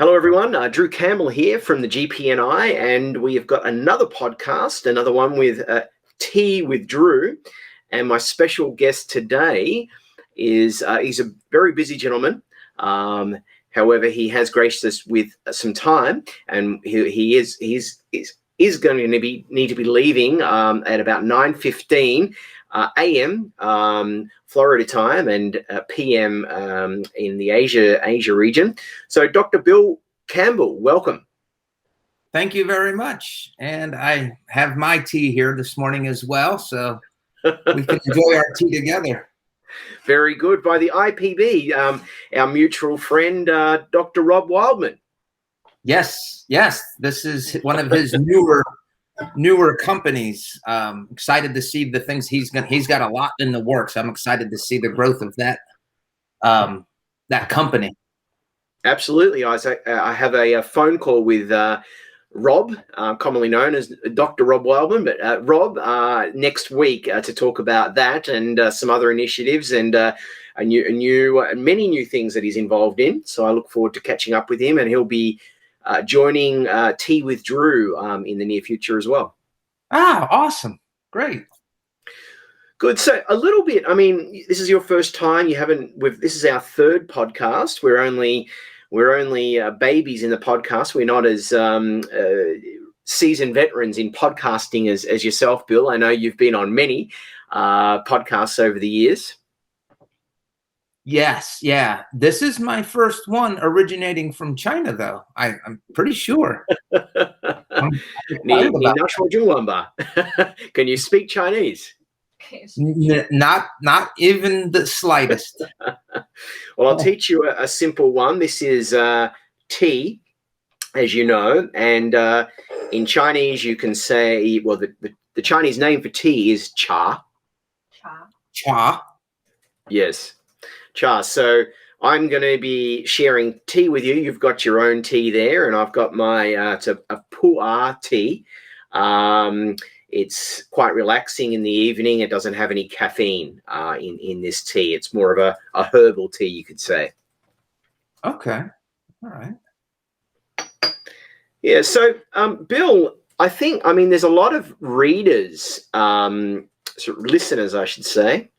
Hello, everyone. Drew Campbell here from the GPNi, and we have got another podcast, another one with Tea with Drew. And my special guest today is he's a very busy gentleman. However, he has graced us with some time, and he is going to need to be leaving at about 9:15 a.m. Florida time and p.m. In the Asia region. So, Dr. Bill Campbell, welcome. Thank you very much. And I have my tea here this morning as well, so we can enjoy our tea together. Very good. By the IPB, our mutual friend, Dr. Rob Wildman. Yes. This is one of his newer companies. Excited to see the things he's got a lot in the works. I'm excited to see the growth of that company. Absolutely, Isaac. I have a phone call with Rob, commonly known as Dr. Rob Wildman, but Rob next week to talk about that and some other initiatives and many new things that he's involved in. So I look forward to catching up with him, and he'll be joining Tea with Drew in the near future as well. Ah, awesome. Great. Good. So a little bit, I mean, this is your first time. This is our third podcast. We're only babies in the podcast. We're not as seasoned veterans in podcasting as yourself, Bill. I know you've been on many podcasts over the years. Yes, yeah. This is my first one originating from China, though. I'm pretty sure. Can you speak Chinese? Not even the slightest. Well, I'll teach you a simple one. This is tea, as you know, and in Chinese you can say, well, the Chinese name for tea is cha. Cha. Yes, cha. So I'm going to be sharing tea with you. You've got your own tea there, and I've got my it's a pu'er tea. It's quite relaxing in the evening. It doesn't have any caffeine in this tea. It's more of a herbal tea, you could say. Okay. All right. Yeah. So, Bill, I mean, there's a lot of readers, listeners, I should say,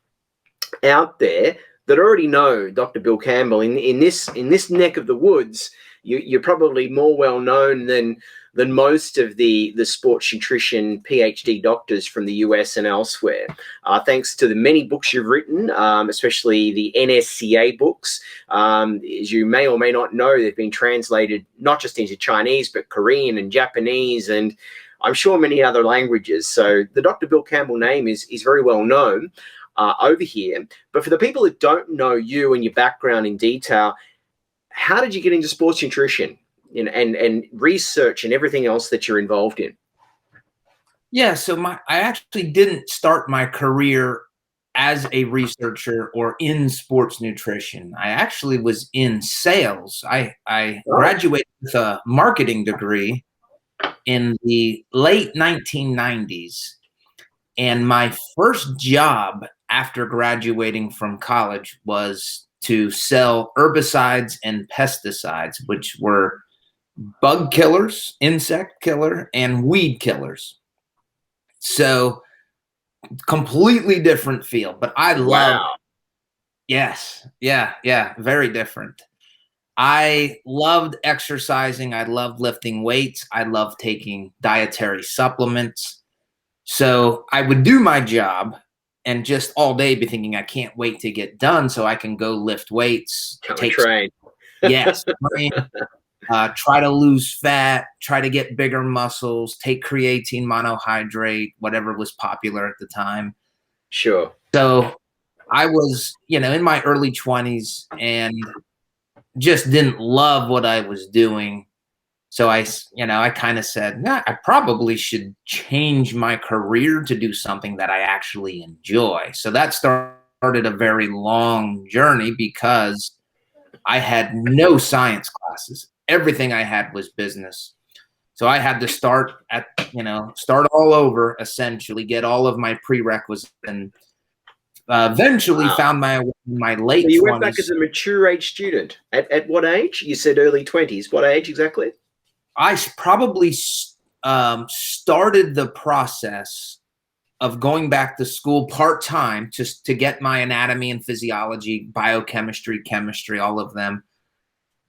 out there that already know Dr. Bill Campbell. In this neck of the woods, you're probably more well known than most of the sports nutrition PhD doctors from the US and elsewhere. Thanks to the many books you've written, especially the NSCA books. As you may or may not know, they've been translated not just into Chinese, but Korean and Japanese, and I'm sure many other languages. So the Dr. Bill Campbell name is very well known over here. But for the people that don't know you and your background in detail, how did you get into sports nutrition and research and everything else that you're involved in? Yeah, so I actually didn't start my career as a researcher or in sports nutrition. I actually was in sales. I graduated with a marketing degree in the late 1990s. And my first job after graduating from college was to sell herbicides and pesticides, which were bug killers, insect killer, and weed killers. So completely different field, but I love. Wow. Yes. Yeah. Very different. I loved exercising. I loved lifting weights. I loved taking dietary supplements. So I would do my job and just all day be thinking, I can't wait to get done so I can go lift weights. Train. Yes. Try to lose fat, try to get bigger muscles, take creatine monohydrate, whatever was popular at the time. Sure. So I was, in my early 20s and just didn't love what I was doing. So I kind of said, I probably should change my career to do something that I actually enjoy. So that started a very long journey because I had no science classes. Everything I had was business. So I had to start all over, essentially, get all of my prerequisites and Eventually Wow. found my late So you went back 20s. as a mature age student. At what age? You said early 20s. What age exactly? I probably started the process of going back to school part-time just to get my anatomy and physiology, biochemistry, chemistry, all of them.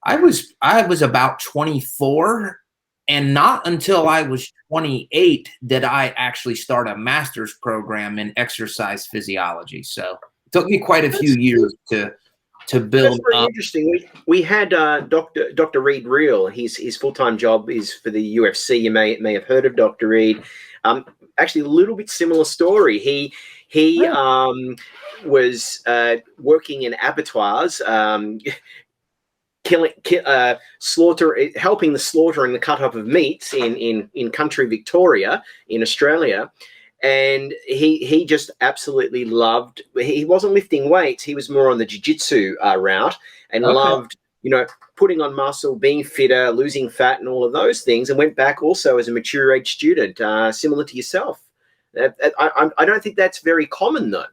I was about 24, and not until I was 28 did I actually start a master's program in exercise physiology. So it took me quite a few That's years to That's build very up. interesting. We had Dr. Reed Reel. His full time job is for the UFC. You may have heard of Dr. Reed. Actually, a little bit similar story. He was working in abattoirs, helping the slaughter and the cut up of meats in country Victoria in Australia. And he just absolutely loved. He wasn't lifting weights. He was more on the jiu-jitsu route, and Okay. loved, putting on muscle, being fitter, losing fat, and all of those things. And went back also as a mature age student, similar to yourself. I don't think that's very common, though.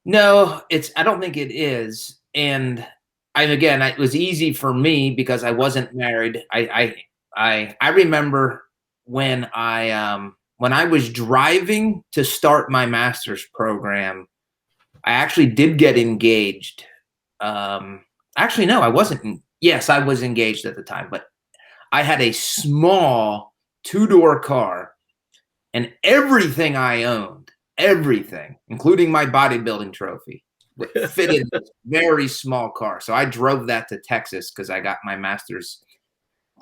No, I don't think it is. And again, it was easy for me because I wasn't married. I remember when I was driving to start my master's program, I actually did get engaged. Actually, no, I wasn't. Yes, I was engaged at the time, but I had a small two-door car, and everything I owned, everything, including my bodybuilding trophy, would fit in this very small car. So I drove that to Texas because I got my master's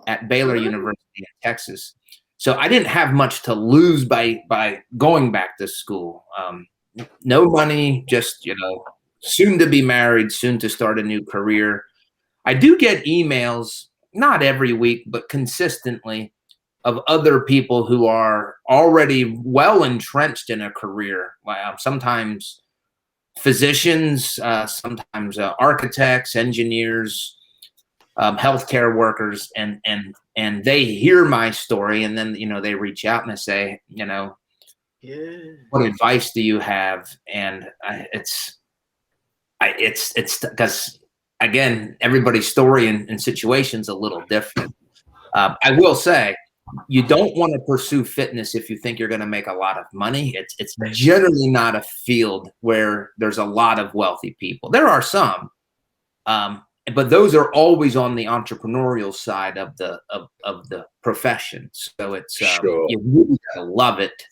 at Baylor University in Texas. So I didn't have much to lose by going back to school. No money, just, soon to be married, soon to start a new career. I do get emails, not every week, but consistently, of other people who are already well entrenched in a career. Sometimes physicians, sometimes architects, engineers, healthcare workers, and they hear my story, and then they reach out and they say, Yeah. what advice do you have? And it's because, again, everybody's story and situation's a little different. I will say, you don't want to pursue fitness if you think you're going to make a lot of money. It's generally not a field where there's a lot of wealthy people. There are some, but those are always on the entrepreneurial side of the profession. So it's Sure. you really gotta love it,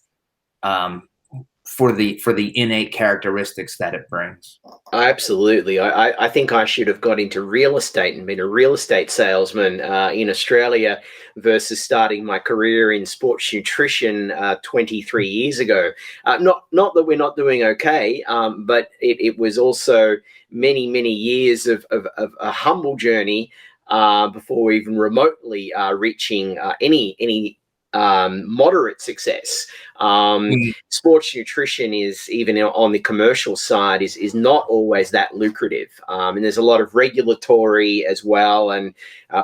for the innate characteristics that it brings. Absolutely. I think I should have got into real estate and been a real estate salesman in Australia versus starting my career in sports nutrition 23 years ago. Not that we're not doing okay, but it was also many, many years of a humble journey before even remotely reaching any moderate success. Sports nutrition is, even on the commercial side, is not always that lucrative, and there's a lot of regulatory as well, and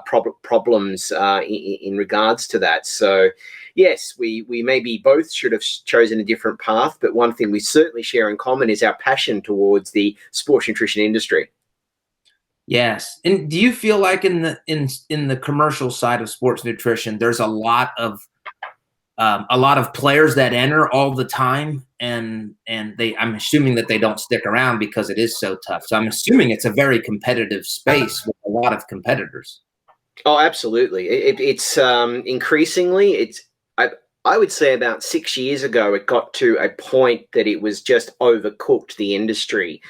problems in regards to that. So yes, we maybe both should have chosen a different path, but one thing we certainly share in common is our passion towards the sports nutrition industry. Yes. And do you feel like in the commercial side of sports nutrition, there's a lot of players that enter all the time, and I'm assuming that they don't stick around because it is so tough. So I'm assuming it's a very competitive space with a lot of competitors. Oh, absolutely. It's increasingly, I would say about 6 years ago, it got to a point that it was just overcooked, the industry.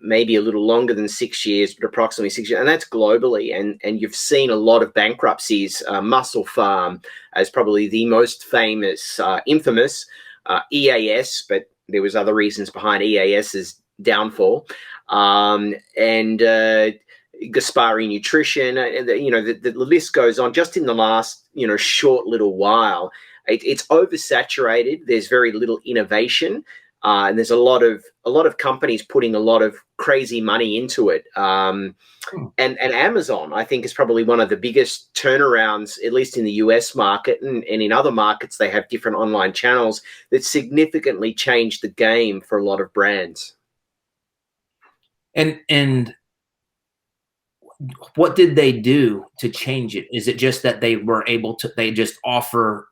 Maybe a little longer than 6 years, but approximately 6 years, and that's globally. And you've seen a lot of bankruptcies. Muscle Farm as probably the most famous, infamous, EAS, but there was other reasons behind EAS's downfall, and Gaspari Nutrition. The list goes on. Just in the last short little while, it's oversaturated. There's very little innovation. and there's a lot of companies putting a lot of crazy money into it. And Amazon, I think, is probably one of the biggest turnarounds, at least in the US market, and in other markets they have different online channels that significantly changed the game for a lot of brands. And what did they do to change it? Is it just that they were able to, they just offer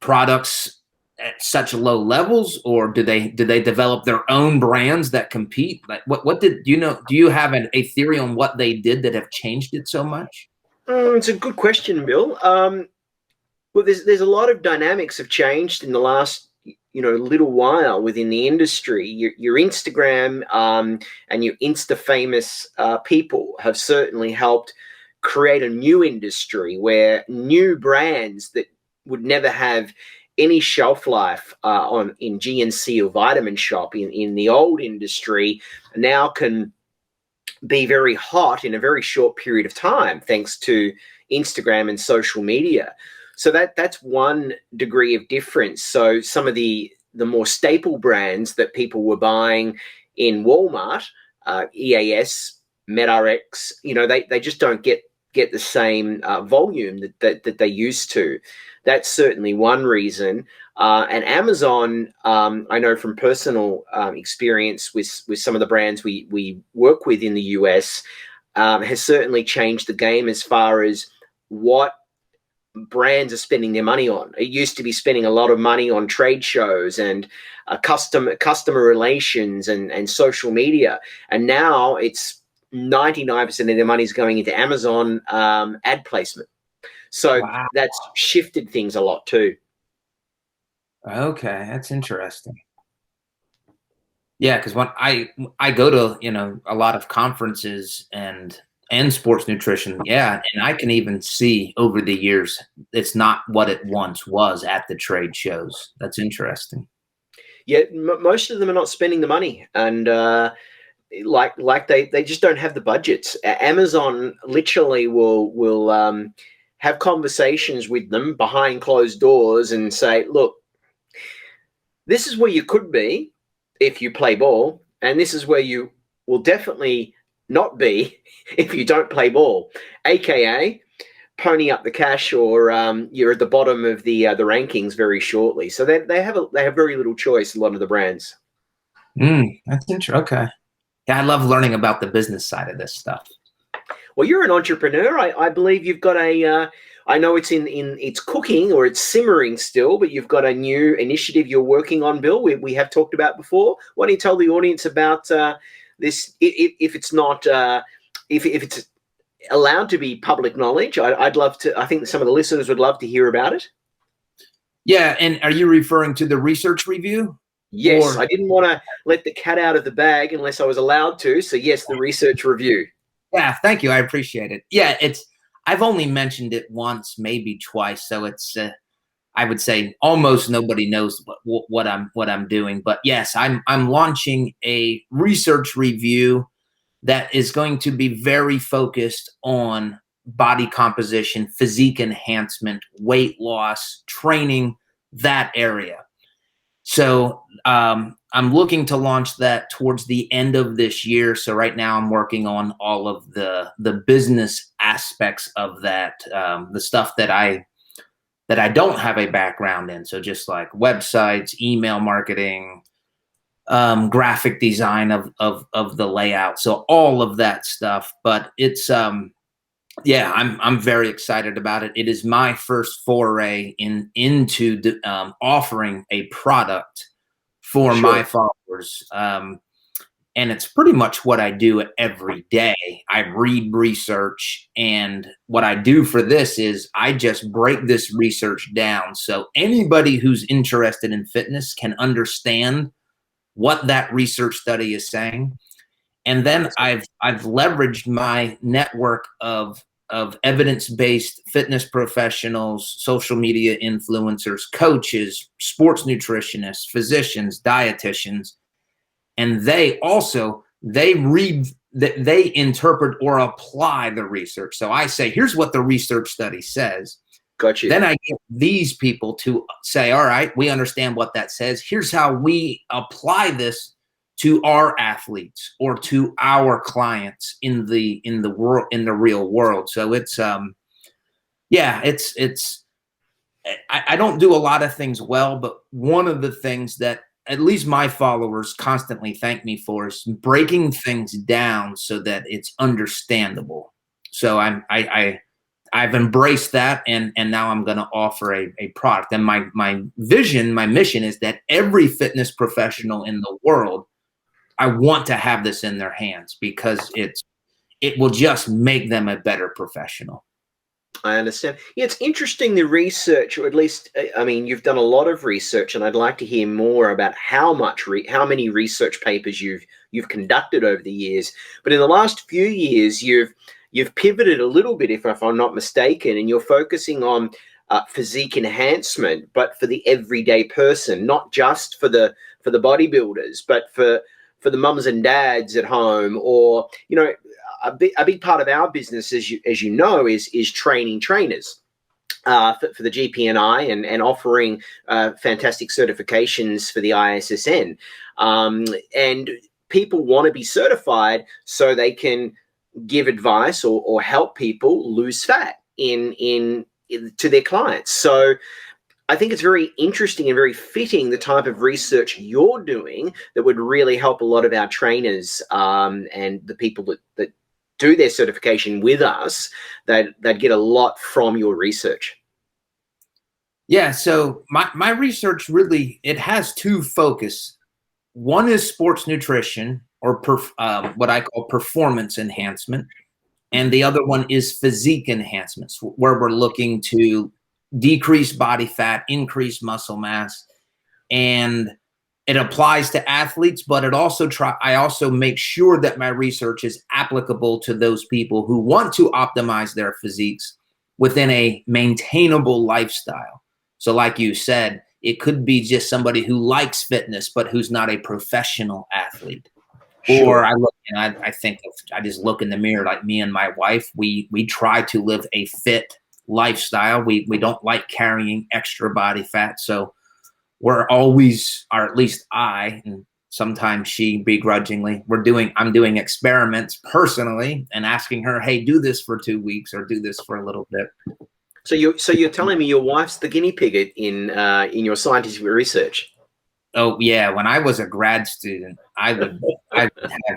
products at such low levels, or do they develop their own brands that compete? Like what did do you have a theory on what they did that have changed it so much? It's a good question, Bill. Well, there's a lot of dynamics have changed in the last little while within the industry. Your Instagram and your Insta famous people have certainly helped create a new industry where new brands that would never have any shelf life in GNC or Vitamin Shop in the old industry now can be very hot in a very short period of time, thanks to Instagram and social media. So that's one degree of difference. So some of the more staple brands that people were buying in Walmart, EAS, MedRx, they just don't get the same volume that they used to. That's certainly one reason. And Amazon, I know from personal experience with some of the brands we work with in the US, has certainly changed the game as far as what brands are spending their money on. It used to be spending a lot of money on trade shows and customer relations and social media, and now it's 99% of their money is going into Amazon ad placement. So Wow. that's shifted things a lot too. Okay, that's interesting. Yeah, because when I go to a lot of conferences and sports nutrition, yeah, and I can even see over the years it's not what it once was at the trade shows. That's interesting. Yeah, most of them are not spending the money, and like they just don't have the budgets. Amazon literally will have conversations with them behind closed doors and say, look, this is where you could be if you play ball, and this is where you will definitely not be if you don't play ball, aka pony up the cash, or you're at the bottom of the rankings very shortly. So they have very little choice. A lot of the brands. That's interesting. Okay, yeah, I love learning about the business side of this stuff. Well, you're an entrepreneur. I believe you've got a. I know it's in it's cooking or it's simmering still, but you've got a new initiative you're working on, Bill. We have talked about before. Why don't you tell the audience about this? If it's not, if it's allowed to be public knowledge, I'd love to. I think some of the listeners would love to hear about it. Yeah, and are you referring to the research review? Yes, I didn't want to let the cat out of the bag unless I was allowed to. So yes, the research review. Yeah, thank you. I appreciate it. Yeah, I've only mentioned it once, maybe twice, so it's I would say almost nobody knows what I'm doing. But yes, I'm launching a research review that is going to be very focused on body composition, physique enhancement, weight loss, training, that area. So I'm looking to launch that towards the end of this year. So right now I'm working on all of the business aspects of that, the stuff that I don't have a background in. So just like websites, email marketing, graphic design of the layout. So all of that stuff. But it's yeah, I'm very excited about it. It is my first foray into offering a product for my followers. And it's pretty much what I do every day. I read research, and what I do for this is I just break this research down so anybody who's interested in fitness can understand what that research study is saying. And then I've leveraged my network of evidence-based fitness professionals, social media influencers, coaches, sports nutritionists, physicians, dietitians, and they interpret or apply the research. So I say, here's what the research study says. Got you. Then I get these people to say, all right, we understand what that says. Here's how we apply this to our athletes or to our clients in the world, in the real world. So it's I don't do a lot of things well, but one of the things that at least my followers constantly thank me for is breaking things down so that it's understandable. So I've embraced that, and now I'm going to offer a product. And my vision, my mission is that every fitness professional in the world, I want to have this in their hands because it will just make them a better professional. I understand. Yeah, it's interesting, the research, or at least, I mean, you've done a lot of research, and I'd like to hear more about how many research papers you've conducted over the years. But in the last few years, you've pivoted a little bit, if I'm not mistaken, and you're focusing on physique enhancement, but for the everyday person, not just for the bodybuilders, but for the mums and dads at home, or a big part of our business, as you know, is training trainers for the GPNi and offering fantastic certifications for the ISSN. And people want to be certified so they can give advice or help people lose fat in to their clients. So I think it's very interesting and very fitting, the type of research you're doing that would really help a lot of our trainers and the people that do their certification with us, that get a lot from your research. Yeah, so my research really, it has two focus. One is sports nutrition, or what I call performance enhancement, and the other one is physique enhancements, where we're looking to decrease body fat, increase muscle mass, and it applies to athletes, but I also make sure that my research is applicable to those people who want to optimize their physiques within a maintainable lifestyle. So like you said, it could be just somebody who likes fitness, but who's not a professional athlete. Sure. Or I think I just look in the mirror, like me and my wife, we try to live a fit lifestyle. We don't like carrying extra body fat. So we're always, or at least I, and sometimes she begrudgingly, I'm doing experiments personally and asking her, hey, do this for 2 weeks or do this for a little bit. So you're telling me your wife's the guinea pig in your scientific research? Oh yeah, when I was a grad student, I would have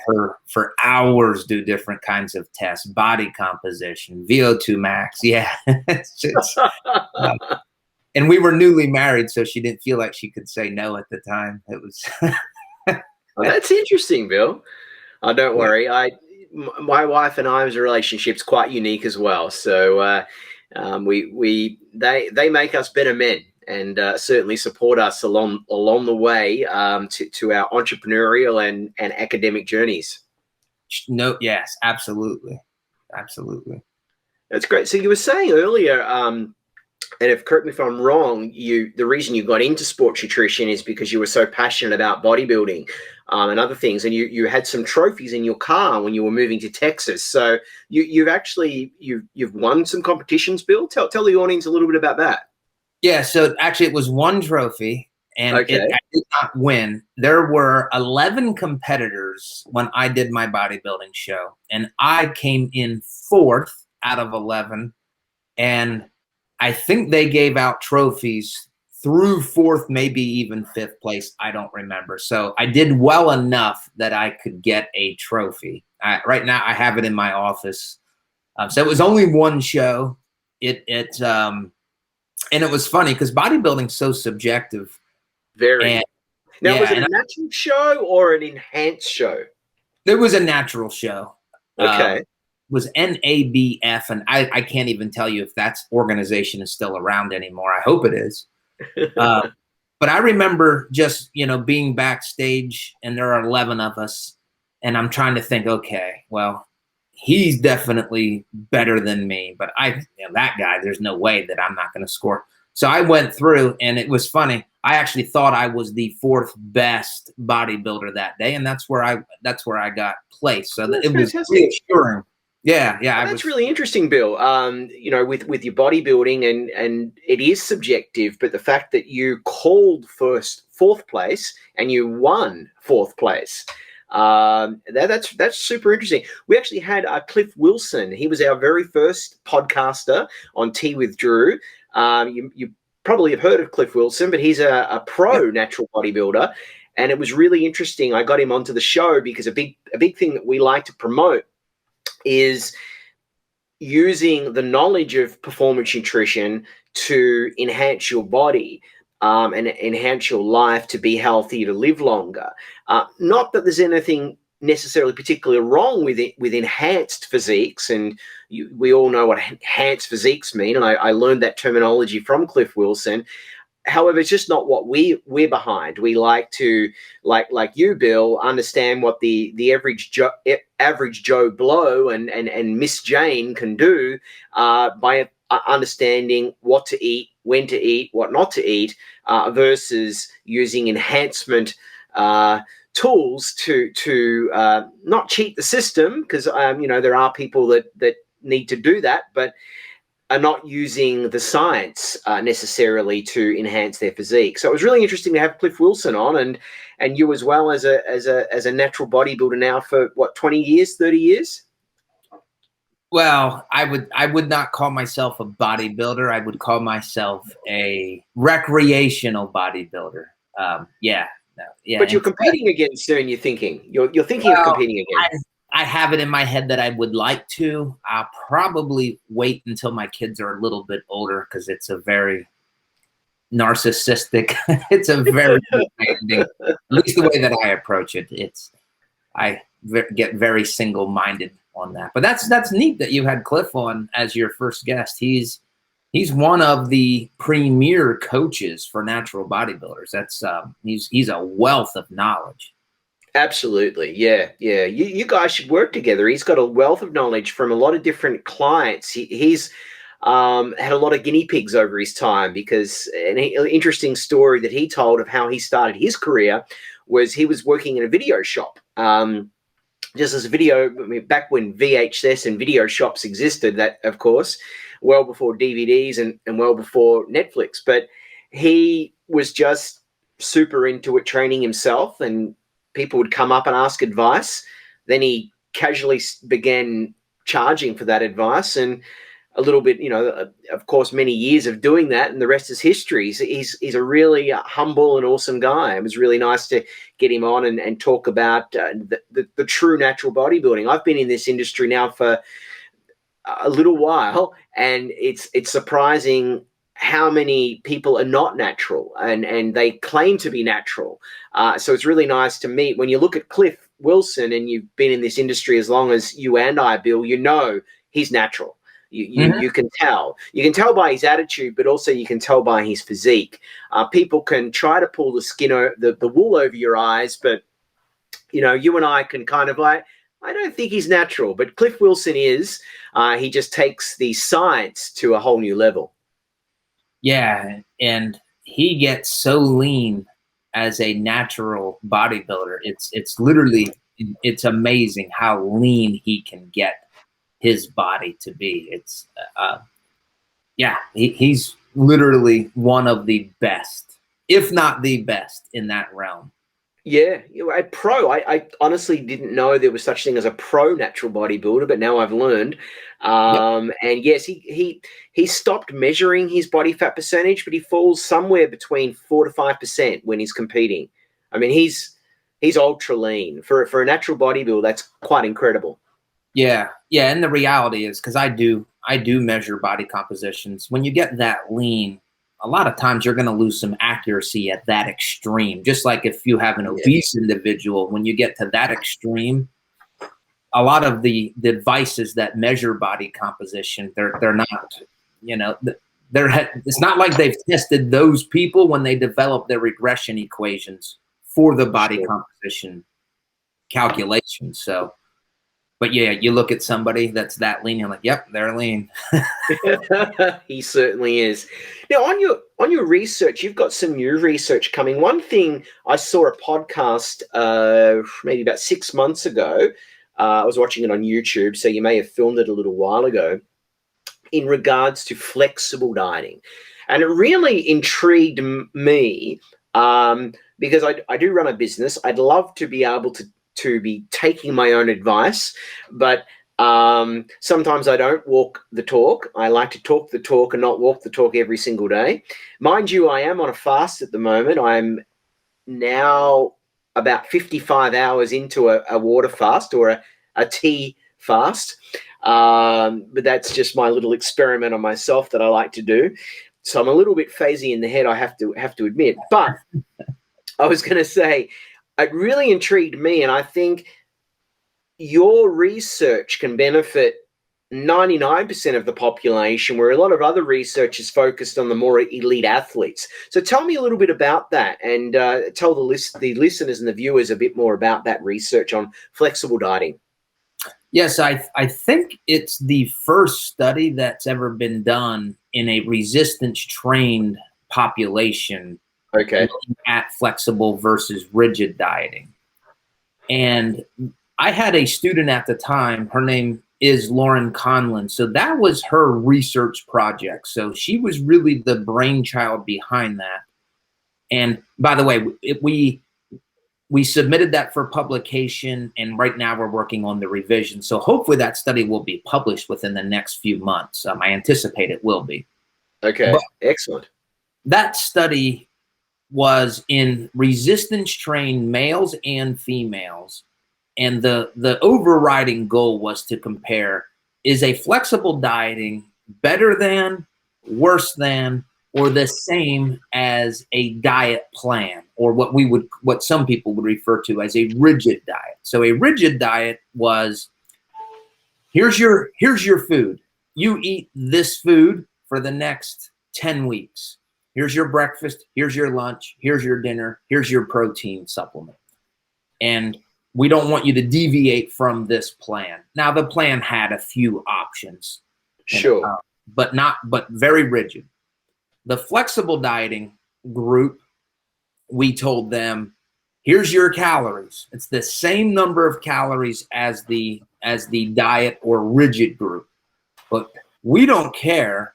her for hours do different kinds of tests, body composition, VO2 max. Yeah, and we were newly married, so she didn't feel like she could say no at the time. It was. Well, that's interesting, Bill. Don't worry. My wife and I's relationship's quite unique as well. So they make us better men, and certainly support us along the way to our entrepreneurial and academic journeys. No, yes, absolutely, absolutely. That's great. So you were saying earlier, and correct me if I'm wrong, the reason you got into sports nutrition is because you were so passionate about bodybuilding and other things, and you had some trophies in your car when you were moving to Texas. So you've won some competitions, Bill. Tell the audience a little bit about that. Yeah, so actually it was one trophy, and I did not win. There were 11 competitors when I did my bodybuilding show, and I came in 4th out of 11, and I think they gave out trophies through 4th, maybe even 5th place. I don't remember. So I did well enough that I could get a trophy. Right now I have it in my office. So it was only one show. And it was funny because bodybuilding's so subjective. Very. Now, was it a natural show or an enhanced show? It was a natural show. Okay. It was NABF, and I can't even tell you if that organization is still around anymore. I hope it is. But I remember just, being backstage, and there are 11 of us, and I'm trying to think, okay, well, he's definitely better than me, but that guy, there's no way that I'm not going to score. So I went through, and it was funny. I actually thought I was the 4th best bodybuilder that day, and that's where I got placed. So it was reassuring. Yeah, yeah, Oh, that's really interesting, Bill. You know, with your bodybuilding, and it is subjective, but the fact that you called fourth place and you won fourth place, that's super interesting. We actually had Cliff Wilson. He was our very first podcaster on Tea with Drew. You probably have heard of Cliff Wilson, but he's a pro natural bodybuilder, and it was really interesting. I got him onto the show because a big thing that we like to promote is using the knowledge of performance nutrition to enhance your body, and enhance your life to be healthy, to live longer. Not that there's anything necessarily particularly wrong with it, with enhanced physiques, and we all know what enhanced physiques mean, and I learned that terminology from Cliff Wilson. However, it's just not what we're behind. We like to, like you, Bill, understand what the average Joe Blow and Miss Jane can do, by understanding what to eat, when to eat, what not to eat, versus using enhancement tools to not cheat the system, because you know, there are people that need to do that, but are not using the science necessarily to enhance their physique. So it was really interesting to have Cliff Wilson on, and you as well, as a natural bodybuilder now for what, 20 years, 30 years? Well, I would not call myself a bodybuilder. I would call myself a recreational bodybuilder. Yeah, no, yeah. But you're competing again soon. You're thinking of Well, competing again. I have it in my head that I would like to. I'll probably wait until my kids are a little bit older, because it's a very narcissistic. It's a very demanding, at least the way that I approach it. I get very single-minded on that. But that's neat that you had Cliff on as your first guest. He's one of the premier coaches for natural bodybuilders. That's he's a wealth of knowledge. Absolutely. Yeah. Yeah. You guys should work together. He's got a wealth of knowledge from a lot of different clients. He's had a lot of guinea pigs over his time, because an interesting story that he told of how he started his career was he was working in a video shop. Just as a video, I mean, back when VHS and video shops existed, that, of course, well before DVDs and well before Netflix. But he was just super into it, training himself, and people would come up and ask advice. Then he casually began charging for that advice, and a little bit, you know, of course, many years of doing that, and the rest is history. He's a really humble and awesome guy. It was really nice to get him on and talk about the true natural bodybuilding. I've been in this industry now for a little while, and it's surprising how many people are not natural, and they claim to be natural. So it's really nice to meet. When you look at Cliff Wilson, and you've been in this industry as long as you and I, Bill, you know he's natural. You can tell. You can tell by his attitude, but also you can tell by his physique. People can try to pull the wool over your eyes, but you know, you and I can kind of like, I don't think he's natural, but Cliff Wilson is. He just takes the science to a whole new level. Yeah, and he gets so lean as a natural bodybuilder. It's literally, it's amazing how lean he can get his body to be. It's yeah, he's literally one of the best, if not the best, in that realm. Yeah, a pro. I honestly didn't know there was such thing as a pro natural bodybuilder, but now I've learned. And yes, he stopped measuring his body fat percentage, but he falls somewhere between 4 to 5% when he's competing. I mean, he's ultra lean for a natural bodybuilder. That's quite incredible. Yeah, yeah, and the reality is, because I do measure body compositions. When you get that lean, a lot of times you're going to lose some accuracy at that extreme. Just like if you have an obese individual, when you get to that extreme, a lot of the devices that measure body composition, they're not, you know, it's not like they've tested those people when they develop their regression equations for the body composition calculations. So. But yeah, you look at somebody that's that lean, you're like, yep, they're lean. He certainly is. Now, on your research, you've got some new research coming. One thing, I saw a podcast maybe about 6 months ago I was watching it on YouTube, so you may have filmed it a little while ago, in regards to flexible dieting. And it really intrigued me because I do run a business. I'd love to be able to be taking my own advice, but sometimes I don't walk the talk. I like to talk the talk and not walk the talk every single day. Mind you, I am on a fast at the moment. I'm now about 55 hours into a water fast, or a tea fast. But that's just my little experiment on myself that I like to do. So I'm a little bit phasey in the head, I have to admit. But I was going to say, it really intrigued me, and I think your research can benefit 99% of the population, where a lot of other research is focused on the more elite athletes. So tell me a little bit about that, and tell the listeners and the viewers a bit more about that research on flexible dieting. Yes, I think it's the first study that's ever been done in a resistance-trained population, Okay. looking at flexible versus rigid dieting. And I had a student at the time, her name is Lauren Conlon. So that was her research project. So she was really the brainchild behind that. And by the way, we submitted that for publication, and right now we're working on the revision. So hopefully that study will be published within the next few months. I anticipate it will be. Okay, but excellent. That study was in resistance-trained males and females. And the overriding goal was to compare, is a flexible dieting better than, worse than, or the same as a diet plan, or what some people would refer to as a rigid diet. So a rigid diet was, here's your food. You eat this food for the next 10 weeks. Here's your breakfast, here's your lunch, here's your dinner, here's your protein supplement. And we don't want you to deviate from this plan. Now, the plan had a few options, sure, but very rigid. The flexible dieting group, we told them, here's your calories. It's the same number of calories as the diet or rigid group, but we don't care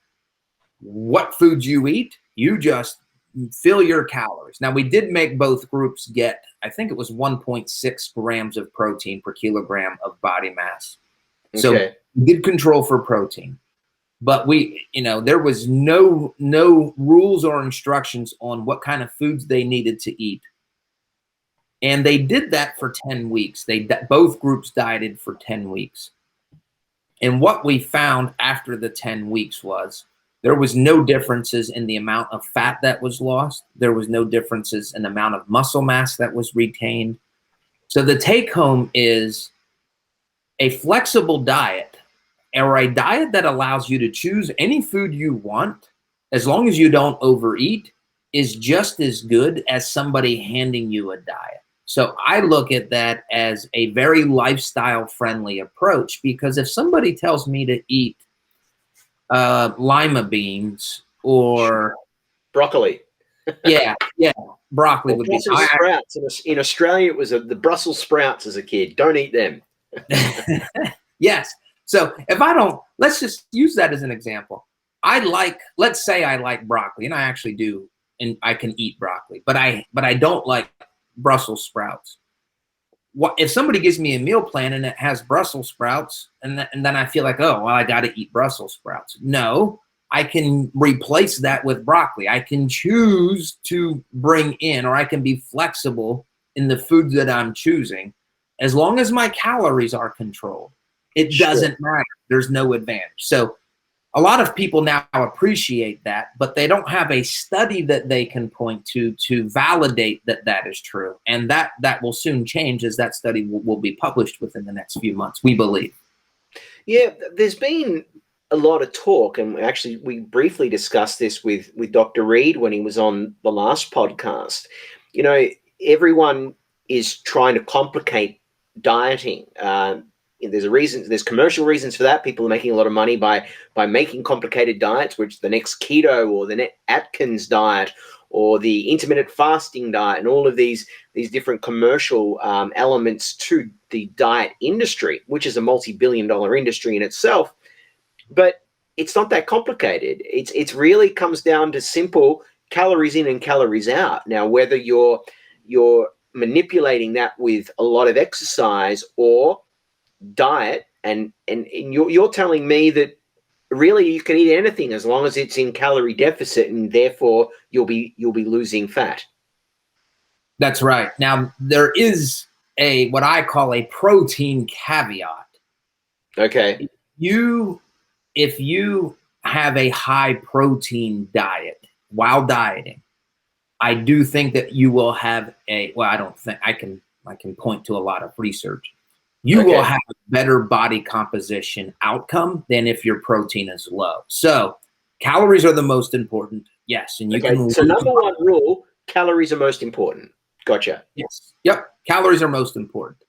what foods you eat. You just fill your calories. Now, we did make both groups get, I think it was 1.6 grams of protein per kilogram of body mass. Okay. So we did control for protein, but there was no rules or instructions on what kind of foods they needed to eat. And they did that for 10 weeks. Both groups dieted for 10 weeks. And what we found after the 10 weeks was, there was no differences in the amount of fat that was lost. There was no differences in the amount of muscle mass that was retained. So the take home is, a flexible diet, or a diet that allows you to choose any food you want, as long as you don't overeat, is just as good as somebody handing you a diet. So I look at that as a very lifestyle-friendly approach, because if somebody tells me to eat lima beans or broccoli. yeah, broccoli would be Brussels sprouts. In Australia, it was the Brussels sprouts as a kid. Don't eat them. Yes. So if I don't, let's just use that as an example. Let's say I like broccoli, and I actually do, and I can eat broccoli, but I don't like Brussels sprouts. What if somebody gives me a meal plan and it has Brussels sprouts, and then I feel like, oh, well, I got to eat Brussels sprouts? No, I can replace that with broccoli. I can choose to bring in, or I can be flexible in the foods that I'm choosing, as long as my calories are controlled. It doesn't matter. There's no advantage. So a lot of people now appreciate that, but they don't have a study that they can point to validate that that is true. And that will soon change, as that study will be published within the next few months, we believe. Yeah, there's been a lot of talk, and actually we briefly discussed this with Dr. Reed when he was on the last podcast. Everyone is trying to complicate dieting. There's commercial reasons for that. People are making a lot of money by making complicated diets, which the next keto or the next Atkins diet or the intermittent fasting diet and all of these different commercial elements to the diet industry, which is a multi-billion-dollar industry in itself. But it's not that complicated. It's really comes down to simple calories in and calories out. Now, whether you're manipulating that with a lot of exercise or diet, and you're telling me that really you can eat anything as long as it's in calorie deficit, and therefore you'll be losing fat. That's right. Now there is what I call a protein caveat. Okay. If you have a high protein diet while dieting, I do think that you will have I don't think I can point to a lot of research. You will have a better body composition outcome than if your protein is low. So calories are the most important. Yes. And you can. So number one rule, calories are most important. Gotcha. Yes. Yep. Calories are most important.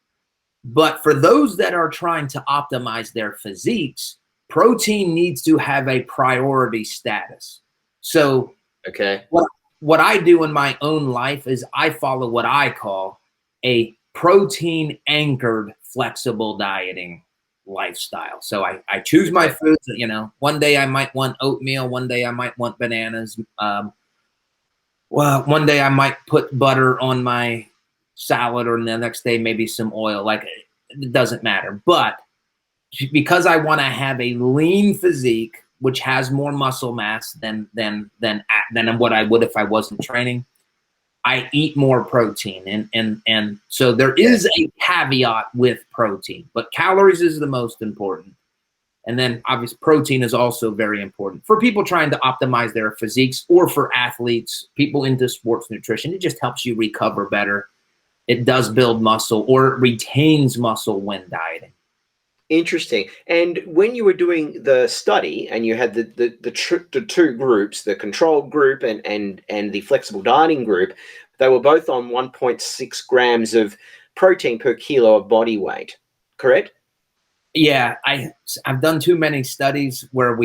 But for those that are trying to optimize their physiques, protein needs to have a priority status. So what I do in my own life is I follow what I call a protein anchored flexible dieting lifestyle. So I choose my foods. You know, one day I might want oatmeal, one day I might want bananas. Well, one day I might put butter on my salad, or the next day maybe some oil. Like, it doesn't matter. But because I want to have a lean physique, which has more muscle mass than what I would if I wasn't training, I eat more protein. And so there is a caveat with protein, but calories is the most important. And then obviously protein is also very important for people trying to optimize their physiques, or for athletes, people into sports nutrition. It just helps you recover better. It does build muscle, or it retains muscle when dieting. Interesting. And when you were doing the study and you had the two groups, the control group and the flexible dieting group, they were both on 1.6 grams of protein per kilo of body weight, correct? Yeah, I've done too many studies where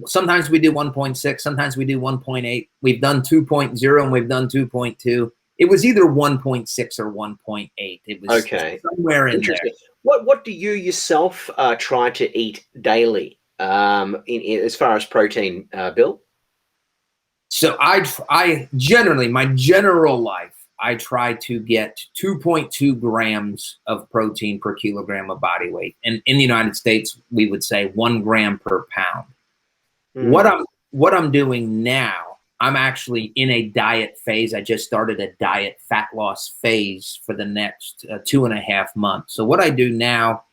sometimes we do 1.6, sometimes we do 1.8. We've done 2.0 and we've done 2.2. It was either 1.6 or 1.8. It was somewhere in there. What do you yourself try to eat daily as far as protein, Bill? So I generally, my general life, I try to get 2.2 grams of protein per kilogram of body weight. And in the United States, we would say 1 gram per pound. What I'm doing now, I'm actually in a diet phase. I just started a diet fat loss phase for the next 2.5 months. So what I do now,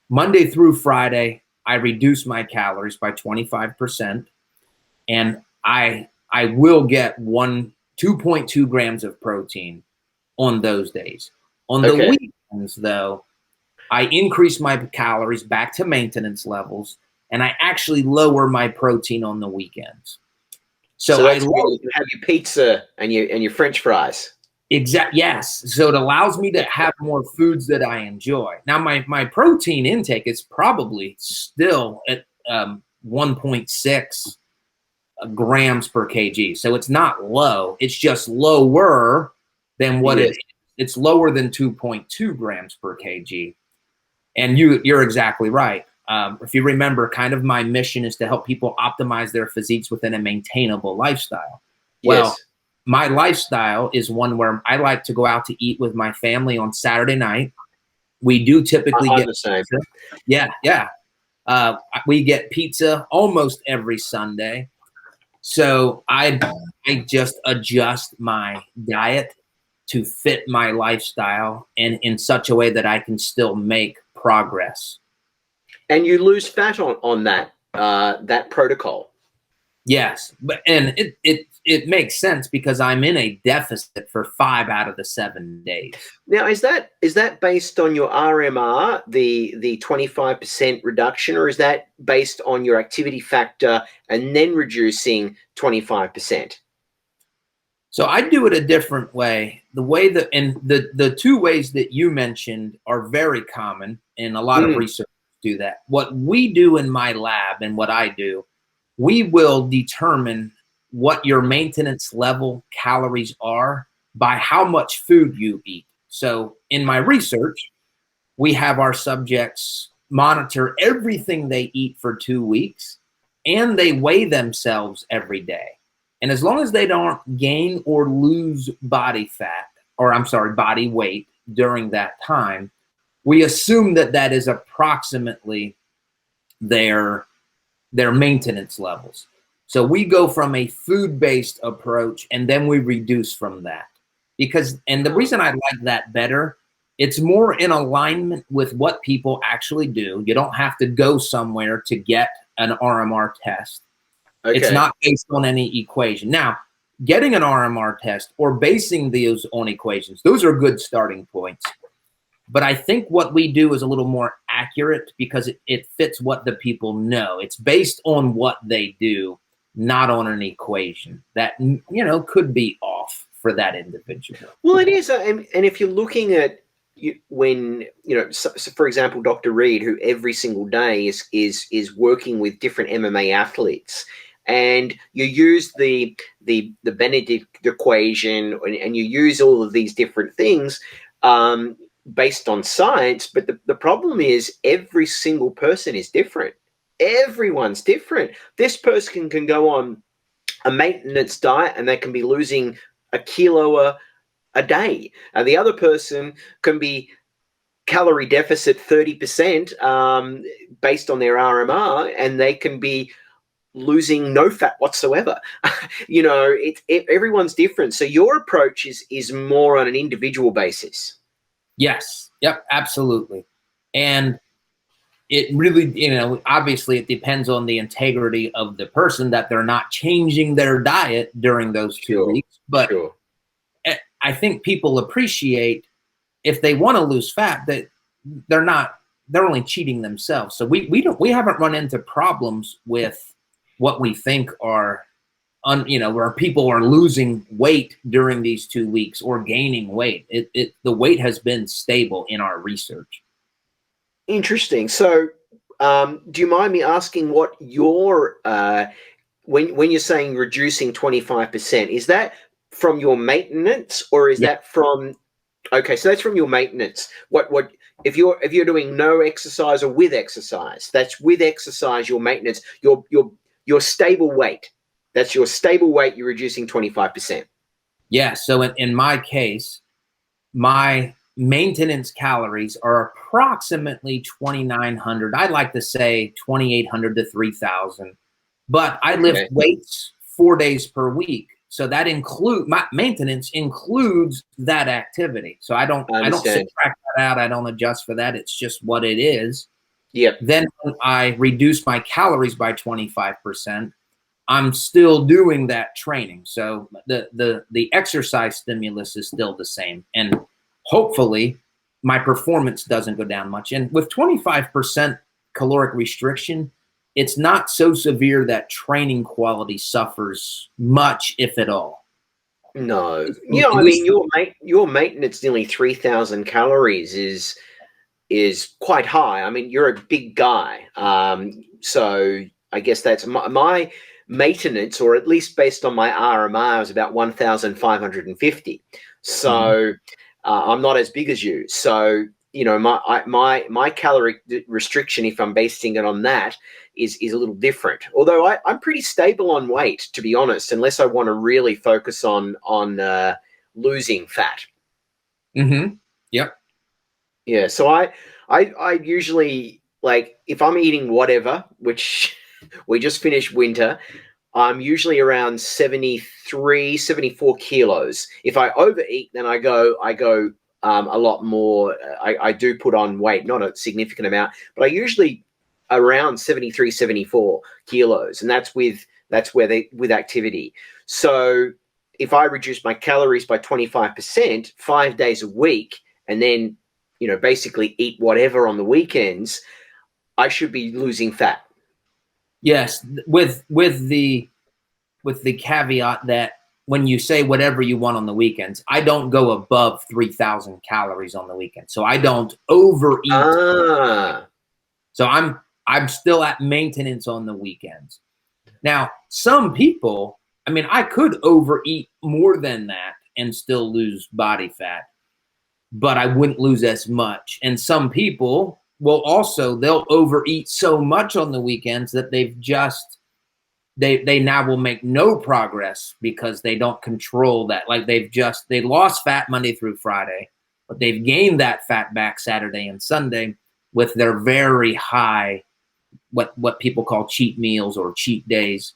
Monday through Friday, I reduce my calories by 25%, and I will get 2.2 grams of protein on those days. On the weekends, though, I increase my calories back to maintenance levels, and I actually lower my protein on the weekends. So that's you have your pizza and your French fries. Yes. So it allows me to have more foods that I enjoy. Now, my protein intake is probably still at 1.6 grams per kg. So it's not low. It's just lower than what it is. It's lower than 2.2 grams per kg. And you're exactly right. If you remember, kind of my mission is to help people optimize their physiques within a maintainable lifestyle. Well, my lifestyle is one where I like to go out to eat with my family on Saturday night. We do typically get pizza. Yeah. We get pizza almost every Sunday. So I just adjust my diet to fit my lifestyle, and in such a way that I can still make progress. And you lose fat on that protocol. Yes, and it makes sense because I'm in a deficit for 5 out of the 7 days. Now, is that based on your RMR, the 25% reduction, or is that based on your activity factor and then reducing 25%? So I do it a different way. The way that, and the two ways that you mentioned are very common, and a lot of research do that. What we do in my lab and what I do, we will determine what your maintenance level calories are by how much food you eat. So in my research, we have our subjects monitor everything they eat for 2 weeks, and they weigh themselves every day. And as long as they don't gain or lose body fat, or I'm sorry, body weight during that time, we assume that that is approximately their maintenance levels. So we go from a food-based approach, and then we reduce from that. And the reason I like that better, it's more in alignment with what people actually do. You don't have to go somewhere to get an RMR test. Okay. It's not based on any equation. Now, getting an RMR test or basing those on equations, those are good starting points. But I think what we do is a little more accurate because it fits what the people know. It's based on what they do, not on an equation that, you know, could be off for that individual. Well, it is. And if you're looking at when, you know, so for example, Dr. Reed, who every single day is working with different MMA athletes, and you use the Benedict equation and you use all of these different things, based on science, but the problem is every single person is different. Everyone's different. This person can go on a maintenance diet and they can be losing a kilo a day. And the other person can be calorie deficit 30% based on their RMR, and they can be losing no fat whatsoever. You know, everyone's different. So your approach is more on an individual basis. Yes. Yep. Absolutely. And it really, you know, obviously it depends on the integrity of the person that they're not changing their diet during those 2 weeks. But I think people appreciate if they want to lose fat that they're only cheating themselves. So we haven't run into problems with what we think are, you know, where people are losing weight during these 2 weeks or gaining weight. The weight has been stable in our research. Interesting. So, do you mind me asking what your when you're saying reducing 25%, is that from your maintenance or is that from? Okay, so that's from your maintenance. What if you're doing no exercise or with exercise? That's with exercise. Your maintenance. Your stable weight. That's your stable weight. You're reducing 25%. Yeah. So in my case, my maintenance calories are approximately 2,900. I like to say 2,800 to 3,000, but I lift weights 4 days per week. So that my maintenance includes that activity. So I don't subtract that out. I don't adjust for that. It's just what it is. Yep. Then when I reduce my calories by 25%, I'm still doing that training. So the exercise stimulus is still the same. And hopefully my performance doesn't go down much. And with 25% caloric restriction, it's not so severe that training quality suffers much, if at all. No. Yeah, I mean, your maintenance nearly 3,000 calories is quite high. I mean, you're a big guy. So I guess that's my maintenance, or at least based on my RMR, is about 1,550. So I'm not as big as you. So, you know, my calorie restriction, if I'm basing it on that, is a little different. Although I'm pretty stable on weight, to be honest, unless I want to really focus on losing fat. Yep. Yeah. So I usually, like, if I'm eating whatever, which we just finished winter, I'm usually around 73, 74 kilos. If I overeat, then I go a lot more. I do put on weight, not a significant amount, but I usually around 73, 74 kilos. And that's with activity. So if I reduce my calories by 25%, 5 days a week, and then, you know, basically eat whatever on the weekends, I should be losing fat. Yes, with the caveat that when you say whatever you want on the weekends, I don't go above 3,000 calories on the weekend. So I don't overeat. So I'm still at maintenance on the weekends. Now, some people I mean, I could overeat more than that and still lose body fat, but I wouldn't lose as much. And some people will also, they'll overeat so much on the weekends that they now will make no progress because they don't control that. Like they lost fat Monday through Friday, but they've gained that fat back Saturday and Sunday with their very high, what people call cheat meals or cheat days.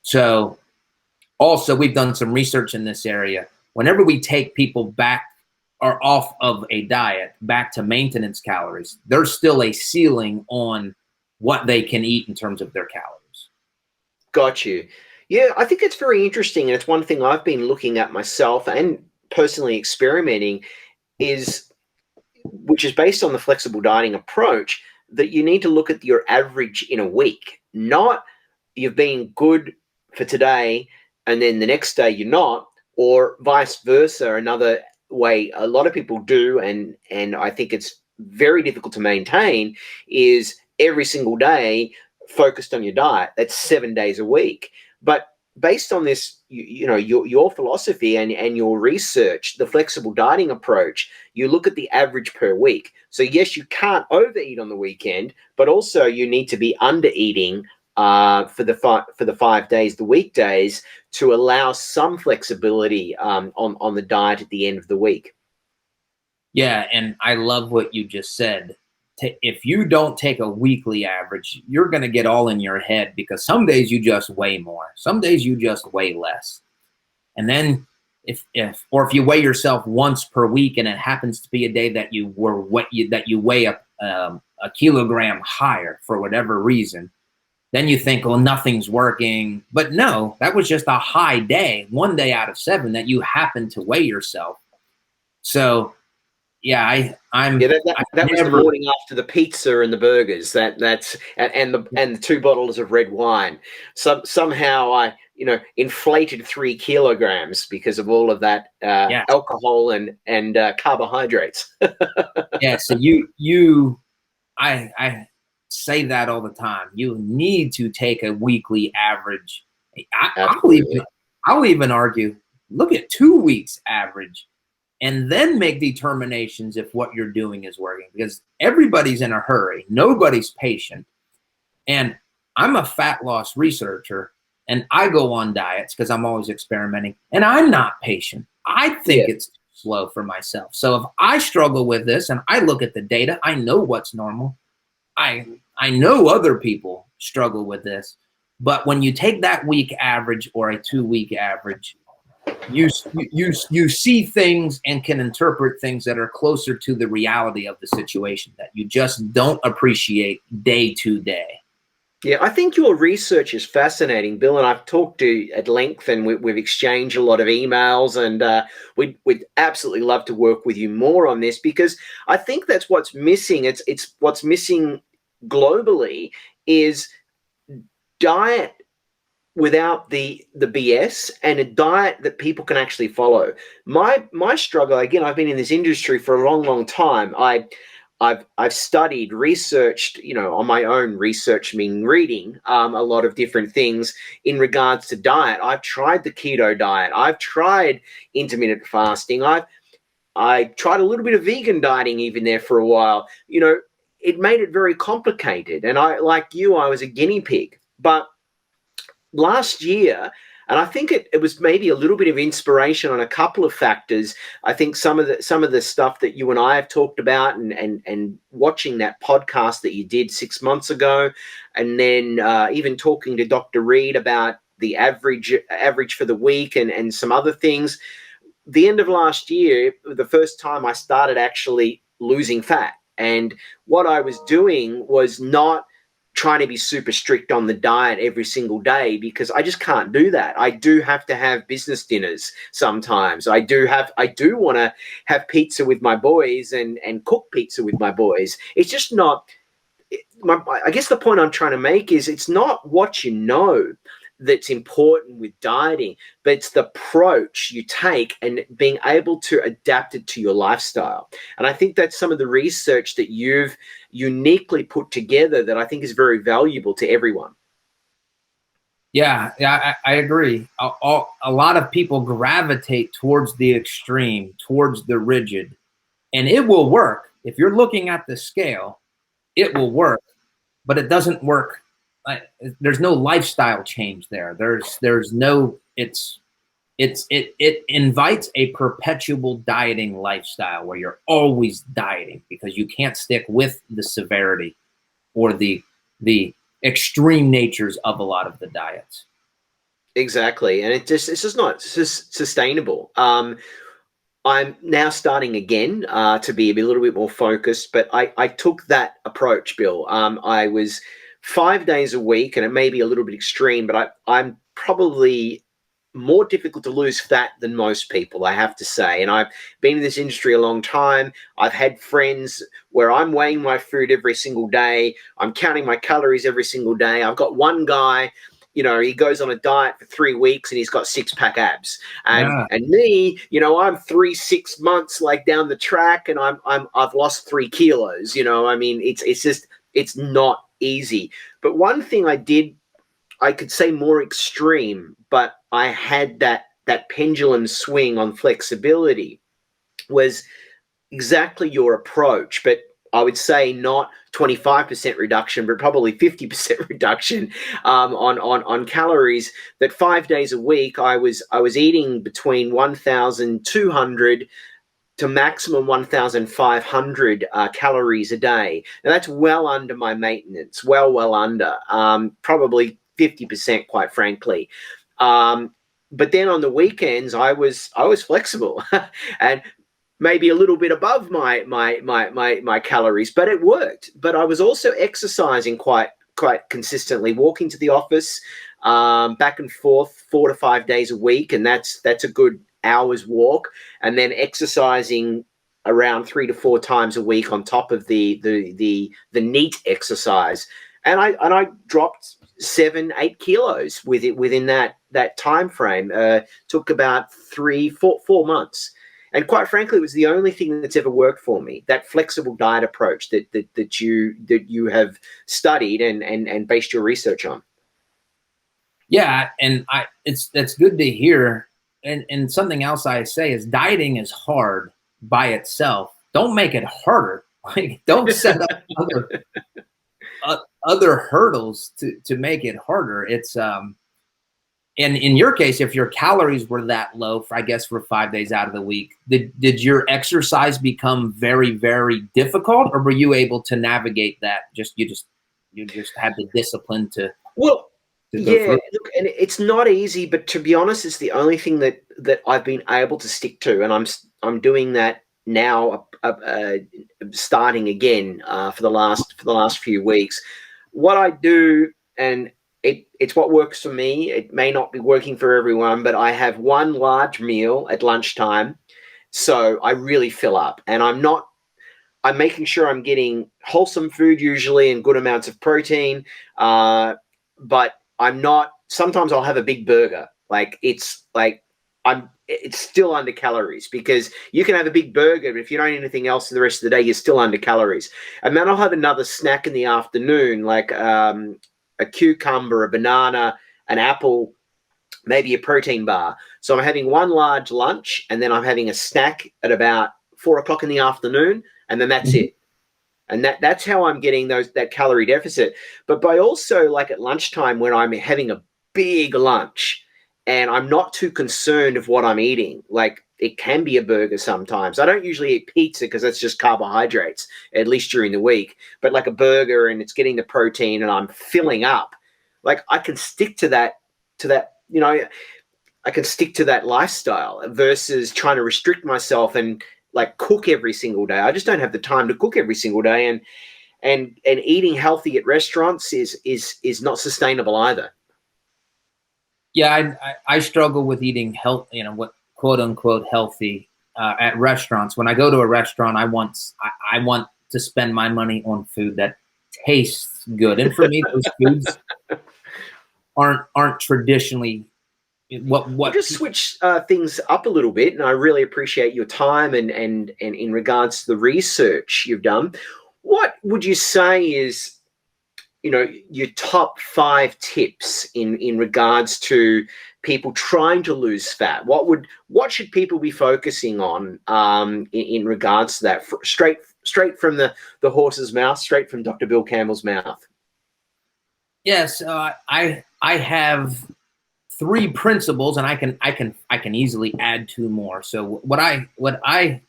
So also, we've done some research in this area. Whenever we take people back or off of a diet back to maintenance calories, there's still a ceiling on what they can eat in terms of their calories. Got you. Yeah, I think it's very interesting, and it's one thing I've been looking at myself and personally experimenting is, which is based on the flexible dieting approach, that you need to look at your average in a week, not you've been good for today and then the next day you're not, or vice versa. Another way a lot of people do, and I think it's very difficult to maintain, is every single day focused on your diet. That's 7 days a week. But based on this, your philosophy and your research, the flexible dieting approach, you look at the average per week. So yes, you can't overeat on the weekend, but also you need to be under eating for the 5 days, the weekdays, to allow some flexibility on the diet at the end of the week. Yeah, and I love what you just said. If you don't take a weekly average, you're going to get all in your head because some days you just weigh more, some days you just weigh less. And then if you weigh yourself once per week and it happens to be a day that you weigh a kilogram higher for whatever reason, then you think, well, nothing's working. But no, that was just a high day, 1 day out of 7 that you happen to weigh yourself. So yeah, that was the morning after the pizza and the burgers. That's and the 2 bottles of red wine. Somehow I inflated 3 kilograms because of all of that alcohol and carbohydrates. Yeah, so I say that all the time. You need to take a weekly average. I'll even argue, look at 2 weeks average and then make determinations if what you're doing is working, because everybody's in a hurry. Nobody's patient. And I'm a fat loss researcher and I go on diets because I'm always experimenting, and I'm not patient. I think it's too slow for myself. So if I struggle with this and I look at the data, I know what's normal. I know other people struggle with this, but when you take that week average or a 2 week average, you see things and can interpret things that are closer to the reality of the situation that you just don't appreciate day to day. Yeah, I think your research is fascinating, Bill, and I've talked to you at length, and we've exchanged a lot of emails, and we'd absolutely love to work with you more on this, because I think that's what's missing. It's what's missing globally is diet without the BS, and a diet that people can actually follow. My struggle, again, I've been in this industry for a long time. I've studied, researched, on my own, research meaning reading a lot of different things in regards to diet. I've tried the keto diet. I've tried intermittent fasting. I tried a little bit of vegan dieting even there for a while. It made it very complicated. And like you, I was a guinea pig. But last year, and I think it was maybe a little bit of inspiration on a couple of factors. I think some of the stuff that you and I have talked about, and watching that podcast that you did 6 months ago, and then even talking to Dr. Reed about the average for the week and some other things. The end of last year, the first time I started actually losing fat, and what I was doing was not trying to be super strict on the diet every single day, because I just can't do that. I do have to have business dinners sometimes. I do want to have pizza with my boys and cook pizza with my boys. It's just not, I guess the point I'm trying to make is it's not what you know that's important with dieting, but it's the approach you take and being able to adapt it to your lifestyle. And I think that's some of the research that you've uniquely put together that I think is very valuable to everyone. Yeah, I agree. A lot of people gravitate towards the extreme, towards the rigid, and it will work. If you're looking at the scale, it will work, but it doesn't work. There's no lifestyle change there. There's no, it invites a perpetual dieting lifestyle where you're always dieting because you can't stick with the severity or the extreme natures of a lot of the diets. Exactly, and it's just not sustainable. I'm now starting again to be a little bit more focused, but I took that approach, Bill. I was 5 days a week, and it may be a little bit extreme, but I'm probably more difficult to lose fat than most people, I have to say. And I've been in this industry a long time. I've had friends where I'm weighing my food every single day. I'm counting my calories every single day. I've got one guy, he goes on a diet for 3 weeks and he's got six-pack abs. And Yeah. and me, I'm 3-6 months like down the track, and I've lost 3 kilos. I mean, it's not easy. But one thing I could say more extreme, but I had that pendulum swing on flexibility, was exactly your approach, but I would say not 25% reduction, but probably 50% reduction on calories. That 5 days a week, I was eating between 1,200 to maximum 1,500 calories a day. Now that's well under my maintenance, well under, probably 50%, quite frankly. But then on the weekends, I was flexible and maybe a little bit above my calories, but it worked. But I was also exercising quite consistently, walking to the office, back and forth 4 to 5 days a week, and that's a good hour's walk, and then exercising around 3 to 4 times a week on top of the neat exercise, and I dropped 7-8 kilos within that time frame. Took about 3-4 months. And quite frankly, it was the only thing that's ever worked for me. That flexible diet approach that you have studied and based your research on. Yeah, and that's good to hear. And something else I say is dieting is hard by itself. Don't make it harder. Like, don't set up other hurdles to make it harder. It's and in your case, if your calories were that low, for, I guess, for 5 days out of the week, did your exercise become very, very difficult, or were you able to navigate that? You just had the discipline to Well, go yeah, through. look, and it's not easy, but to be honest, it's the only thing that I've been able to stick to, and I'm doing that now, starting again for the last few weeks. What I do, and it's what works for me. It may not be working for everyone, but I have one large meal at lunchtime, so I really fill up, and I'm making sure I'm getting wholesome food usually and good amounts of protein, but I'm not. Sometimes I'll have a big burger. It's still under calories, because you can have a big burger, but if you don't eat anything else the rest of the day, you're still under calories. And then I'll have another snack in the afternoon, like a cucumber, a banana, an apple, maybe a protein bar. So I'm having one large lunch, and then I'm having a snack at about 4 o'clock in the afternoon, and then that's it. And that's how I'm getting that calorie deficit. But by also, like, at lunchtime, when I'm having a big lunch and I'm not too concerned of what I'm eating, like, it can be a burger sometimes. I don't usually eat pizza because that's just carbohydrates, at least during the week. But like a burger, and it's getting the protein, and I'm filling up. Like, I can stick to that, I can stick to that lifestyle versus trying to restrict myself and like cook every single day. I just don't have the time to cook every single day, and eating healthy at restaurants is not sustainable either. Yeah, I struggle with eating health, what quote unquote healthy at restaurants. When I go to a restaurant, I want to spend my money on food that tastes good, and for me, those foods aren't traditionally what We'll just switch things up a little bit, and I really appreciate your time and in regards to the research you've done. What would you say is your top 5 tips in regards to people trying to lose fat. What should people be focusing on in regards to that? Straight from the horse's mouth, straight from Dr. Bill Campbell's mouth. Yes, I have 3 principles, and I can easily add 2 more. So what I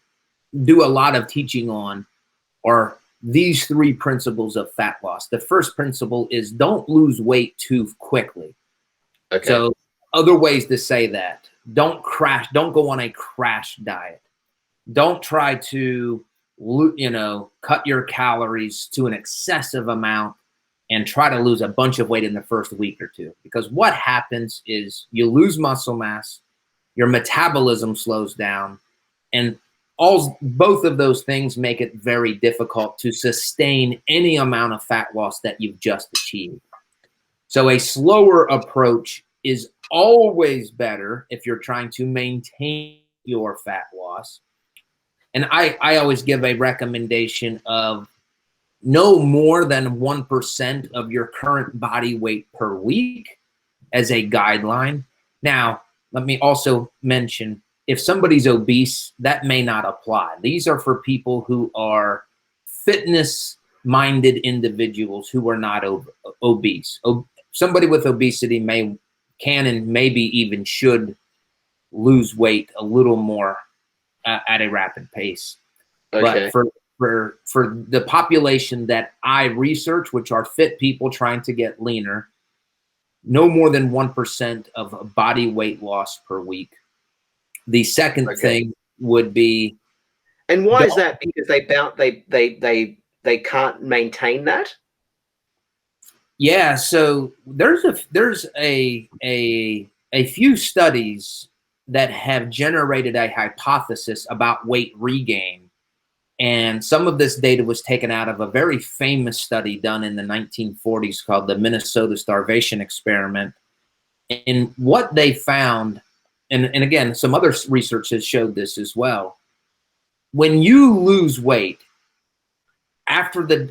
do a lot of teaching on are these 3 principles of fat loss. The first principle is don't lose weight too quickly. Okay. So other ways to say that: don't go on a crash diet. Don't try to cut your calories to an excessive amount and try to lose a bunch of weight in the first week or 2. Because what happens is you lose muscle mass, your metabolism slows down, and both of those things make it very difficult to sustain any amount of fat loss that you've just achieved. So a slower approach is always better if you're trying to maintain your fat loss. And I always give a recommendation of no more than 1% of your current body weight per week as a guideline. Now, let me also mention, if somebody's obese, that may not apply. These are for people who are fitness-minded individuals who are not obese. Somebody with obesity can and maybe even should lose weight a little more at a rapid pace. Okay. But for the population that I research, which are fit people trying to get leaner, no more than 1% of body weight loss per week. The second thing would be. And why is that? Because they can't maintain that? Yeah, so there's a few studies that have generated a hypothesis about weight regain. And some of this data was taken out of a very famous study done in the 1940s called the Minnesota Starvation Experiment. And what they found, and again, some other research has showed this as well, when you lose weight, after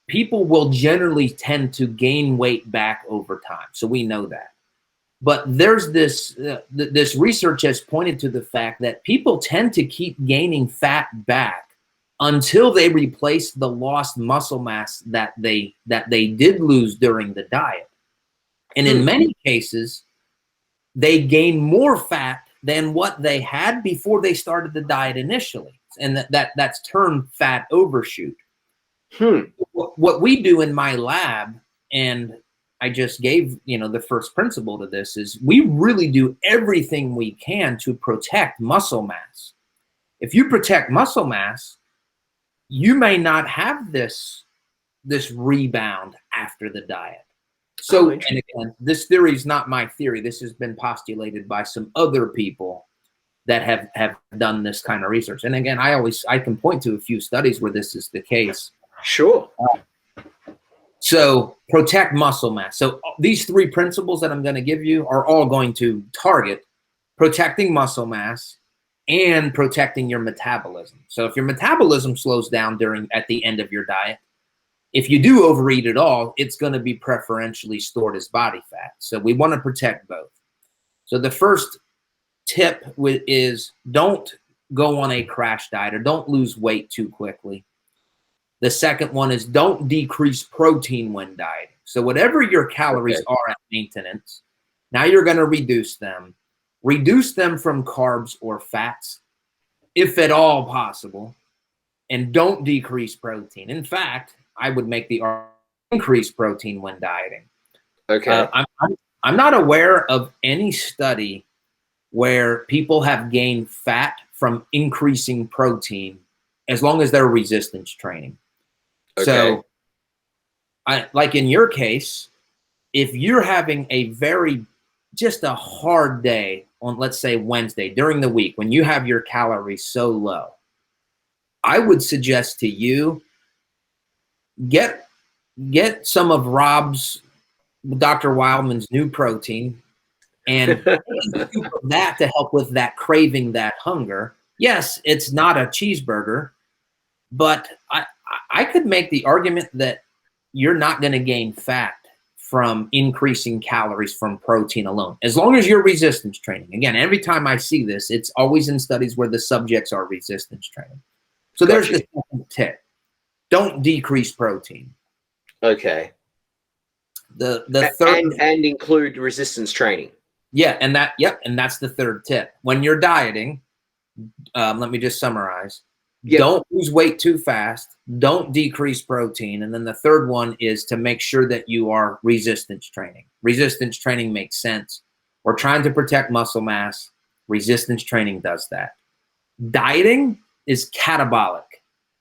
people will generally tend to gain weight back over time. So we know that. But there's this research has pointed to the fact that people tend to keep gaining fat back until they replace the lost muscle mass that they did lose during the diet. And in many cases, they gain more fat than what they had before they started the diet initially. And that's termed fat overshoot. What we do in my lab, and I just gave the first principle to this, is we really do everything we can to protect muscle mass. If you protect muscle mass, you may not have this rebound after the diet. So, and again, this theory is not my theory. This has been postulated by some other people that have done this kind of research. And again, I can point to a few studies where this is the case. Sure. So protect muscle mass. So these 3 principles that I'm going to give you are all going to target protecting muscle mass and protecting your metabolism. So if your metabolism slows down at the end of your diet, if you do overeat at all, it's going to be preferentially stored as body fat. So we want to protect both. So the first tip is don't go on a crash diet or don't lose weight too quickly. The second one is don't decrease protein when dieting. So whatever your calories are at maintenance, now you're going to reduce them. Reduce them from carbs or fats, if at all possible, and don't decrease protein. In fact, I would make the argument increase protein when dieting. Okay. I'm not aware of any study where people have gained fat from increasing protein as long as they're resistance training. Okay. So, like in your case, if you're having just a hard day on, let's say, Wednesday during the week when you have your calories so low, I would suggest to you get some of Dr. Wildman's new protein and that to help with that craving, that hunger. Yes, it's not a cheeseburger, but I could make the argument that you're not going to gain fat from increasing calories from protein alone, as long as you're resistance training. Again, every time I see this, it's always in studies where the subjects are resistance training. So there's the second tip. Don't decrease protein. Okay. The third and include resistance training. Yeah, and that's the third tip. When you're dieting, let me just summarize. Yep. Don't lose weight too fast. Don't decrease protein. And then the third one is to make sure that you are resistance training. Resistance training makes sense. We're trying to protect muscle mass. Resistance training does that. Dieting is catabolic.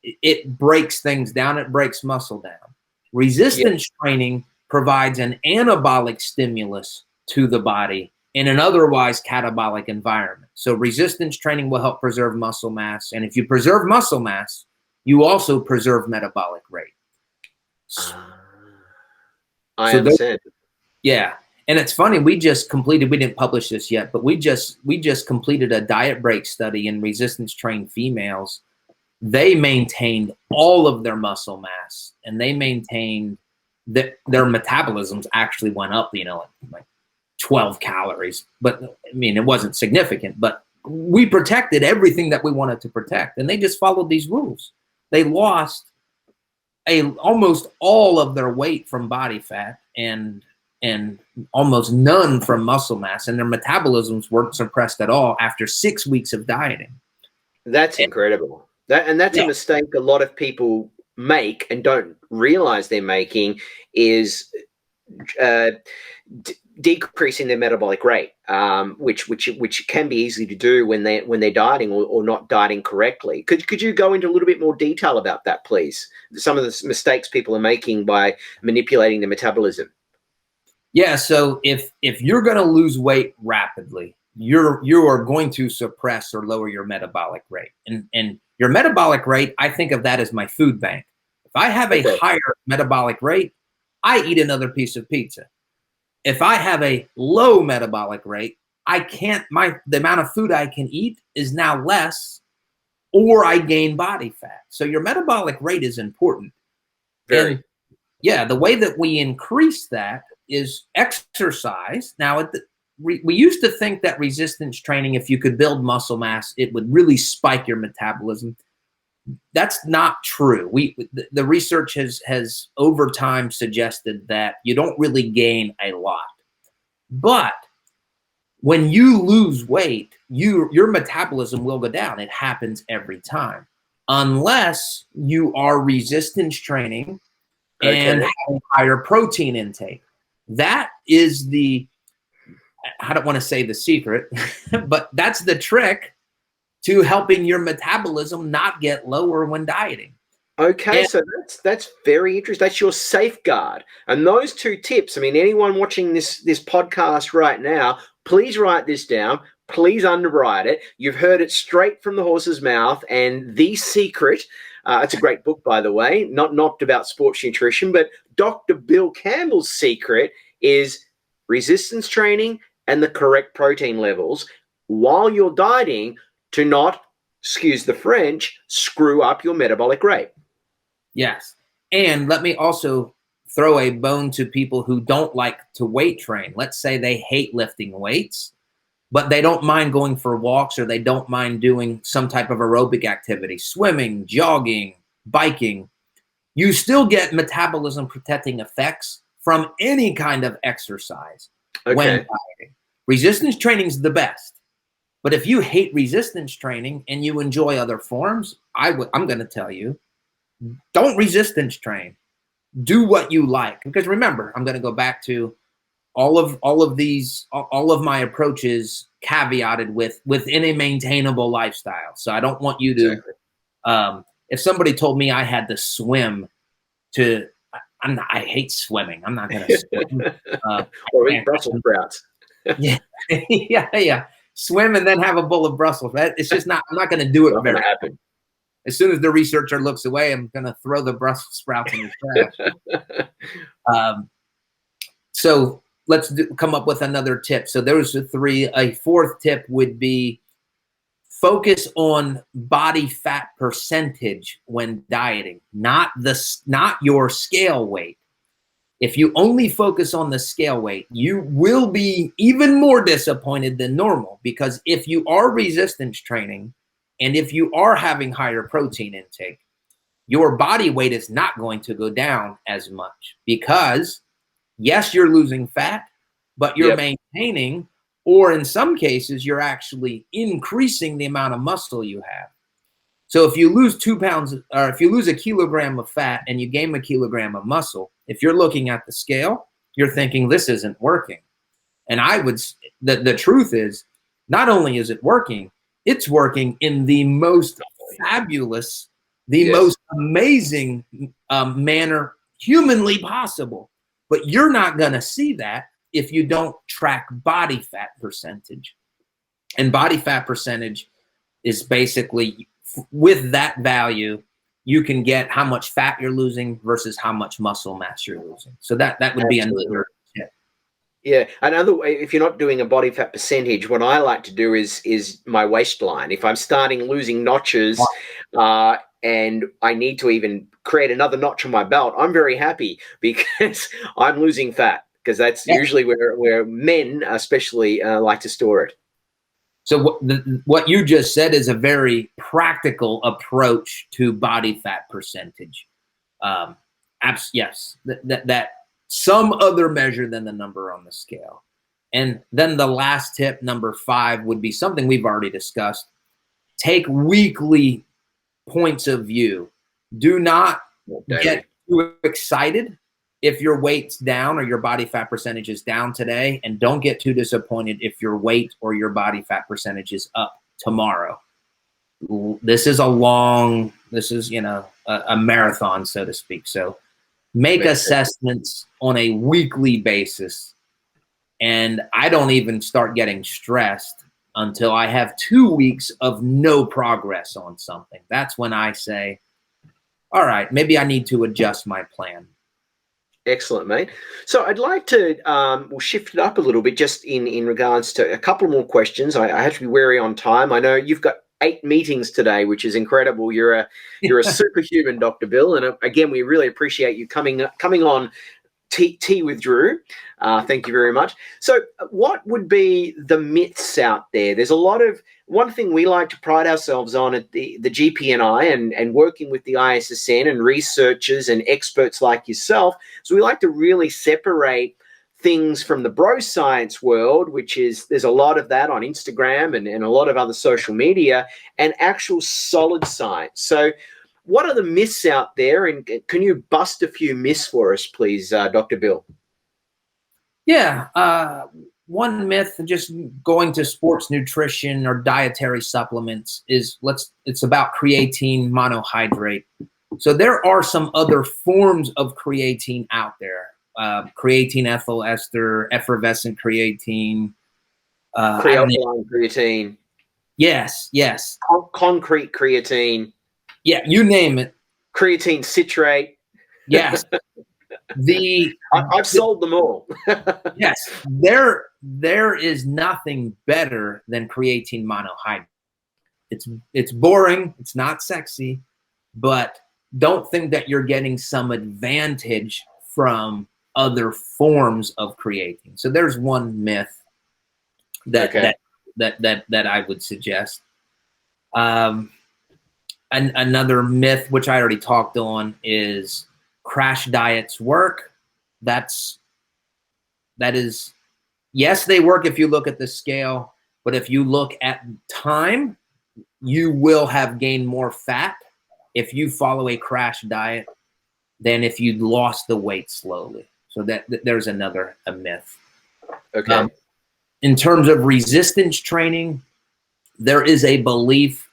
It breaks things down. It breaks muscle down. Resistance training provides an anabolic stimulus to the body in an otherwise catabolic environment. So resistance training will help preserve muscle mass. And if you preserve muscle mass, you also preserve metabolic rate. I understand. Yeah. And it's funny, we didn't publish this yet, but we just completed a diet break study in resistance trained females. They maintained all of their muscle mass, and they maintained that their metabolisms actually went up, like 12 calories. But I mean, it wasn't significant, but we protected everything that we wanted to protect. And they just followed these rules. They lost almost all of their weight from body fat and almost none from muscle mass. And their metabolisms weren't suppressed at all after 6 weeks of dieting. That's incredible. That's a mistake a lot of people make and don't realize they're making, is decreasing their metabolic rate, which can be easy to do when they're dieting or not dieting correctly. Could you go into a little bit more detail about that, please? Some of the mistakes people are making by manipulating the metabolism. Yeah. So if you're going to lose weight rapidly, you are going to suppress or lower your metabolic rate. And your metabolic rate, I think of that as my food bank. If I have a higher metabolic rate, I eat another piece of pizza. If I have a low metabolic rate, the amount of food I can eat is now less, or I gain body fat. So your metabolic rate is important. Very. And the way that we increase that is exercise. Now, we used to think that resistance training, if you could build muscle mass, it would really spike your metabolism. That's not true. The research has over time suggested that you don't really gain a lot. But when you lose weight, your metabolism will go down. It happens every time, unless you are resistance training and have a higher protein intake. That is I don't want to say the secret, but that's the trick to helping your metabolism not get lower when dieting. Okay, so that's very interesting. That's your safeguard. And those two tips, I mean, anyone watching this podcast right now, please write this down. Please underwrite it. You've heard it straight from the horse's mouth. And The Secret, it's a great book, by the way, not about sports nutrition, but Dr. Bill Campbell's secret is resistance training and the correct protein levels while you're dieting to not, excuse the French, screw up your metabolic rate. Yes. And let me also throw a bone to people who don't like to weight train. Let's say they hate lifting weights, but they don't mind going for walks, or they don't mind doing some type of aerobic activity, swimming, jogging, biking. You still get metabolism protecting effects from any kind of exercise when dieting. Resistance training is the best. But if you hate resistance training and you enjoy other forms, I'm going to tell you, don't resistance train. Do what you like. Because remember, I'm going to go back to all of my approaches caveated within a maintainable lifestyle. So I don't want you to, if somebody told me I had to swim I hate swimming. I'm not going to swim. Or eat Brussels sprouts. Yeah. Swim and then have a bowl of Brussels. It's just not. I'm not going to do it. Not going to happen. As soon as the researcher looks away, I'm going to throw the Brussels sprouts in the trash. So let's come up with another tip. So those are three. A fourth tip would be focus on body fat percentage when dieting, not your scale weight. If you only focus on the scale weight, you will be even more disappointed than normal, because if you are resistance training and if you are having higher protein intake, your body weight is not going to go down as much, because yes, you're losing fat, but you're maintaining, or in some cases, you're actually increasing the amount of muscle you have. So if you lose 2 pounds, or if you lose a kilogram of fat and you gain a kilogram of muscle, if you're looking at the scale, you're thinking this isn't working. And the truth is, not only is it working, it's working in the most fabulous, the most amazing manner humanly possible. But you're not going to see that if you don't track body fat percentage. And body fat percentage is basically, with that value, you can get how much fat you're losing versus how much muscle mass you're losing. So that would be another tip. Yeah, another way, if you're not doing a body fat percentage, what I like to do is my waistline. If I'm starting losing notches, and I need to even create another notch on my belt, I'm very happy because I'm losing fat, because that's usually where men especially like to store it. So what you just said is a very practical approach to body fat percentage. Yes, that some other measure than the number on the scale. And then the last tip, number 5, would be something we've already discussed. Take weekly points of view. Do not get too excited if your weight's down or your body fat percentage is down today, and don't get too disappointed if your weight or your body fat percentage is up tomorrow. This is a marathon, so to speak. So make assessments on a weekly basis. And I don't even start getting stressed until I have 2 weeks of no progress on something. That's when I say, all right, maybe I need to adjust my plan. Excellent, mate. So I'd like to we'll shift it up a little bit, just in regards to a couple more questions. I have to be wary on time. I know you've got 8 meetings today, which is incredible. You're a superhuman, Dr. Bill, and again, we really appreciate you coming on Tea with Drew. Thank you very much. So what would be the myths out there? There's a lot of, one thing we like to pride ourselves on at the GPNi and working with the ISSN and researchers and experts like yourself. So we like to really separate things from the bro science world, which is, there's a lot of that on Instagram and a lot of other social media, and actual solid science. So what are the myths out there, and can you bust a few myths for us, please, Dr. Bill? Yeah. One myth, just going to sports nutrition or dietary supplements, is it's about creatine monohydrate. So there are some other forms of creatine out there. Creatine ethyl ester, effervescent creatine. Crealkaline creatine. Yes. Concrete creatine. Yeah, you name it. Creatine citrate. Yes. I've sold them all. Yes, there is nothing better than creatine monohydrate. It's boring, it's not sexy, but don't think that you're getting some advantage from other forms of creatine. So there's one myth that I would suggest. Another myth, which I already talked on, is crash diets work. That is, yes, they work if you look at the scale, but if you look at time, you will have gained more fat if you follow a crash diet than if you lost the weight slowly. So there's a myth. Okay. In terms of resistance training, there is a belief,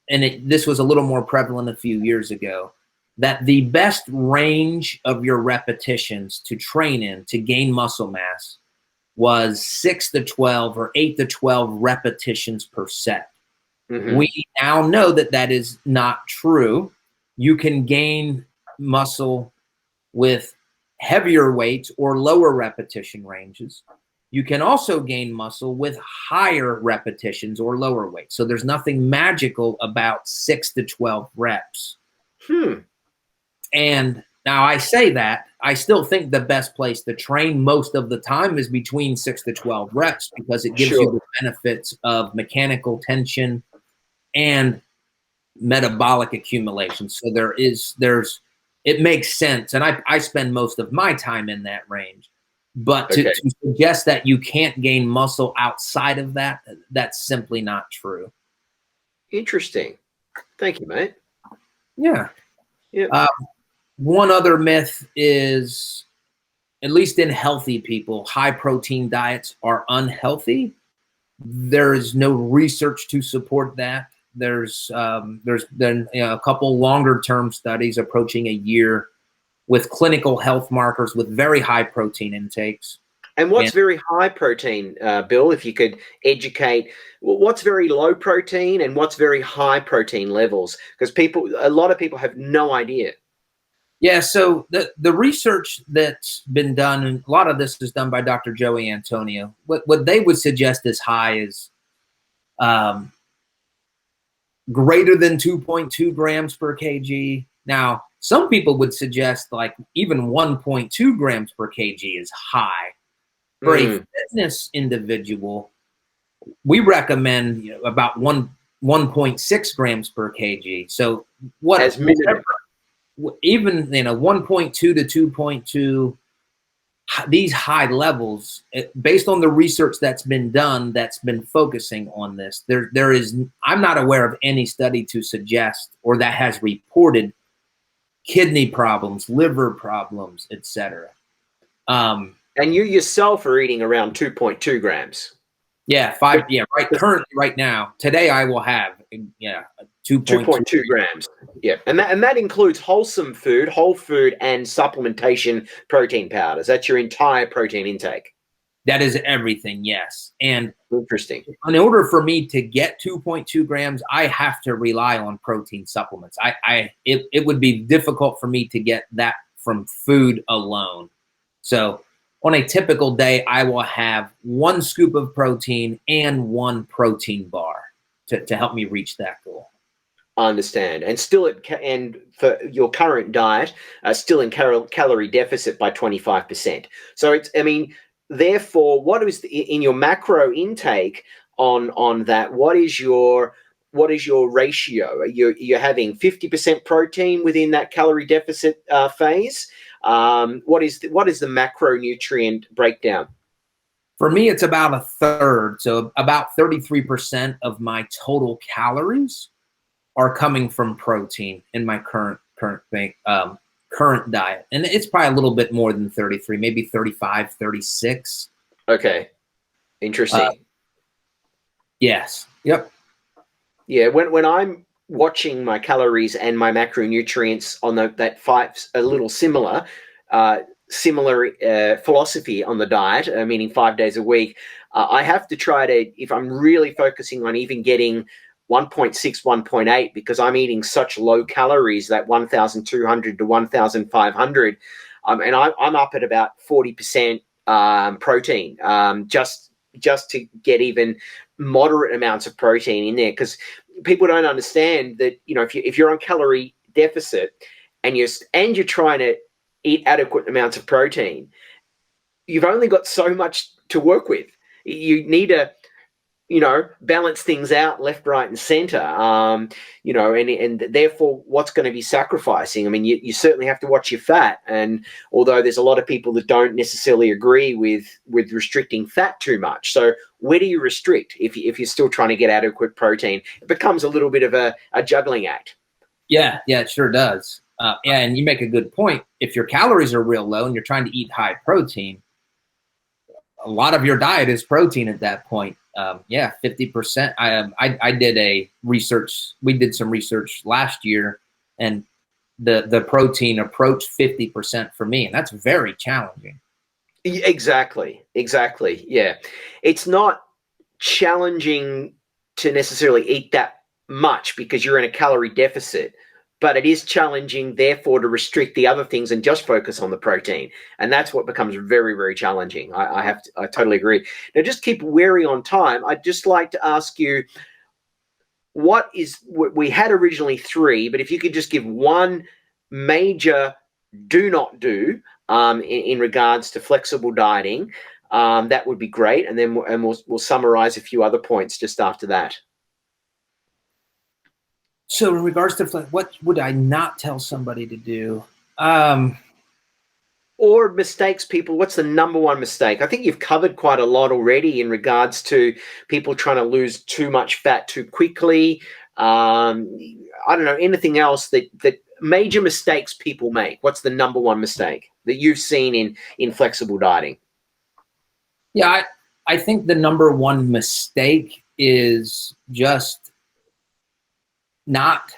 and this was a little more prevalent a few years ago, that the best range of your repetitions to train in to gain muscle mass was 6 to 12 or 8 to 12 repetitions per set. Mm-hmm. We now know that is not true. You can gain muscle with heavier weights or lower repetition ranges. You can also gain muscle with higher repetitions or lower weights. So there's nothing magical about 6 to 12 reps. And now I say that, I still think the best place to train most of the time is between 6 to 12 reps, because it gives you the benefits of mechanical tension and metabolic accumulation. So it makes sense. And I spend most of my time in that range. But to suggest that you can't gain muscle outside of that, that's simply not true. Interesting. Thank you, mate. Yeah. Yeah. One other myth is, at least in healthy people, high protein diets are unhealthy. There is no research to support that. There's been a couple longer term studies approaching a year with clinical health markers with very high protein intakes. And what's very high protein, Bill, if you could educate, what's very low protein and what's very high protein levels? Because a lot of people have no idea. Yeah, so the research that's been done, and a lot of this is done by Dr. Joey Antonio, what they would suggest is high is greater than 2.2 grams per kg. Now, some people would suggest like even 1.2 grams per kg is high. For a fitness individual, we recommend about 1.6 grams per kg. So as minimum, even 1.2 to 2.2, these high levels, based on the research that's been done, that's been focusing on this, I'm not aware of any study to suggest or that has reported kidney problems, liver problems, etc. And you yourself are eating around 2.2 grams. Yeah, currently, right now, today I will have 2.2 grams. Yeah, and that includes wholesome food, whole food, and supplementation protein powders. That's your entire protein intake. That is everything, yes. And interesting. In order for me to get 2.2 grams, I have to rely on protein supplements. It would be difficult for me to get that from food alone. So on a typical day, I will have 1 scoop of protein and 1 protein bar to help me reach that goal. I understand. And still, and for your current diet, still in calorie deficit by 25%. So therefore, what is in your macro intake on that? What is your ratio? You're having 50% protein within that calorie deficit phase. What is the macronutrient breakdown? For me, it's about a third. So about 33% of my total calories are coming from protein in my current diet. And it's probably a little bit more than 33, maybe 35, 36. Okay. Interesting. Yes. Yep. Yeah. When I'm watching my calories and my macronutrients on that a little similar philosophy on the diet, meaning 5 days a week, I have to try to, if I'm really focusing on even getting 1.6, 1.8, because I'm eating such low calories, that 1,200 to 1,500, and I'm up at about 40% protein, just to get even moderate amounts of protein in there, because people don't understand that if you're on calorie deficit and you're trying to eat adequate amounts of protein, you've only got so much to work with. You need to balance things out left, right, and center. And therefore, what's going to be sacrificing? I mean, you certainly have to watch your fat. And although there's a lot of people that don't necessarily agree with restricting fat too much, so where do you restrict if you're still trying to get adequate protein? It becomes a little bit of a juggling act. Yeah, it sure does. And you make a good point. If your calories are real low and you're trying to eat high protein, a lot of your diet is protein at that point. 50%. I did a research. We did some research last year, and the protein approached 50% for me, and that's very challenging. Exactly. Yeah, it's not challenging to necessarily eat that much because you're in a calorie deficit, but it is challenging, therefore, to restrict the other things and just focus on the protein. And that's what becomes very, very challenging. I totally agree. Now, just keep wary on time. I'd just like to ask you, we had originally 3, but if you could just give one major do not do in regards to flexible dieting, that would be great. And then we'll summarize a few other points just after that. So in regards to what would I not tell somebody to do? Or mistakes people, what's the number one mistake? I think you've covered quite a lot already in regards to people trying to lose too much fat too quickly. I don't know, anything else that major mistakes people make. What's the number one mistake that you've seen in flexible dieting? Yeah, I think the number one mistake is just not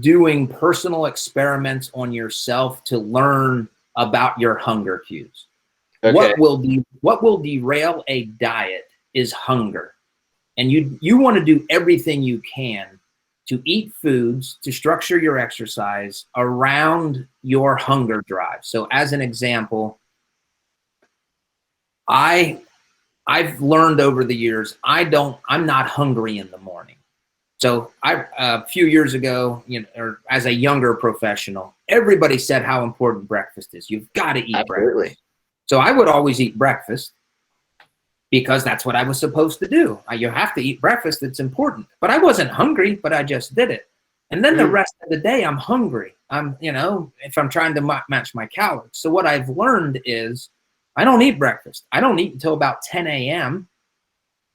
doing personal experiments on yourself to learn about your hunger cues. Okay. What will derail a diet is hunger. And you want to do everything you can to eat foods, to structure your exercise around your hunger drive. So as an example, I've learned over the years, I'm not hungry in the morning. So a few years ago, or as a younger professional, everybody said how important breakfast is. You've got to eat Absolutely. breakfast. So I would always eat breakfast because that's what I was supposed to do. You have to eat breakfast. It's important. But I wasn't hungry, but I just did it. And then the rest of the day, I'm hungry. If I'm trying to match my calories. So what I've learned is I don't eat breakfast. I don't eat until about 10 a.m.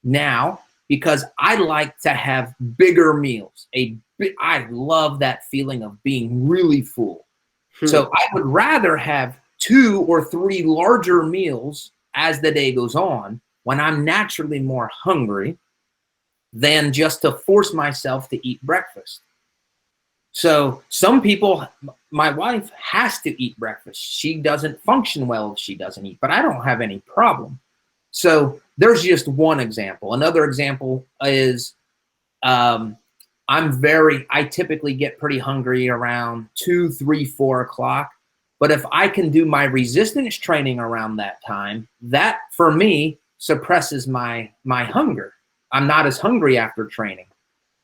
now, because I like to have bigger meals. I love that feeling of being really full. So I would rather have 2 or 3 larger meals as the day goes on when I'm naturally more hungry than just to force myself to eat breakfast. So some people, my wife has to eat breakfast. She doesn't function well if she doesn't eat, but I don't have any problem. So there's just one example. Another example is I typically get pretty hungry around 2, 3, 4 o'clock. But if I can do my resistance training around that time, that for me suppresses my hunger. I'm not as hungry after training.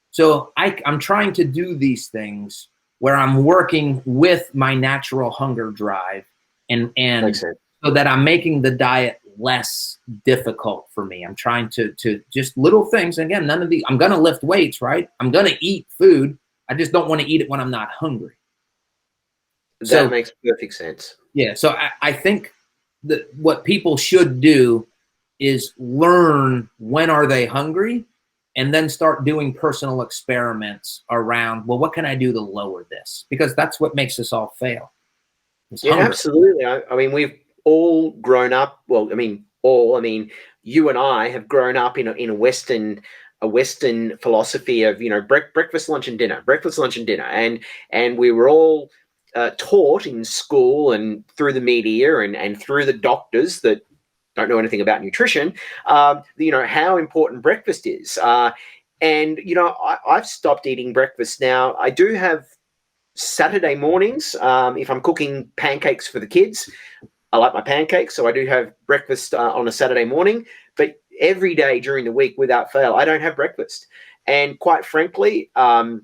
So I'm trying to do these things where I'm working with my natural hunger drive and so that I'm making the diet less difficult for me. I'm trying to just little things. And again, none of these, I'm going to lift weights, right? I'm going to eat food. I just don't want to eat it when I'm not hungry. That makes perfect sense. Yeah. So I think that what people should do is learn when are they hungry and then start doing personal experiments around, well, what can I do to lower this? Because that's what makes us all fail. Yeah, hunger. Absolutely. I mean, we've all grown up. Well, you and I have grown up in a Western philosophy of breakfast, lunch, and dinner. Breakfast, lunch, and dinner, and we were all taught in school and through the media and through the doctors that don't know anything about nutrition, how important breakfast is. And I've stopped eating breakfast now. I do have Saturday mornings, if I'm cooking pancakes for the kids, I like my pancakes, so I do have breakfast on a Saturday morning. But every day during the week, without fail, I don't have breakfast. And quite frankly, I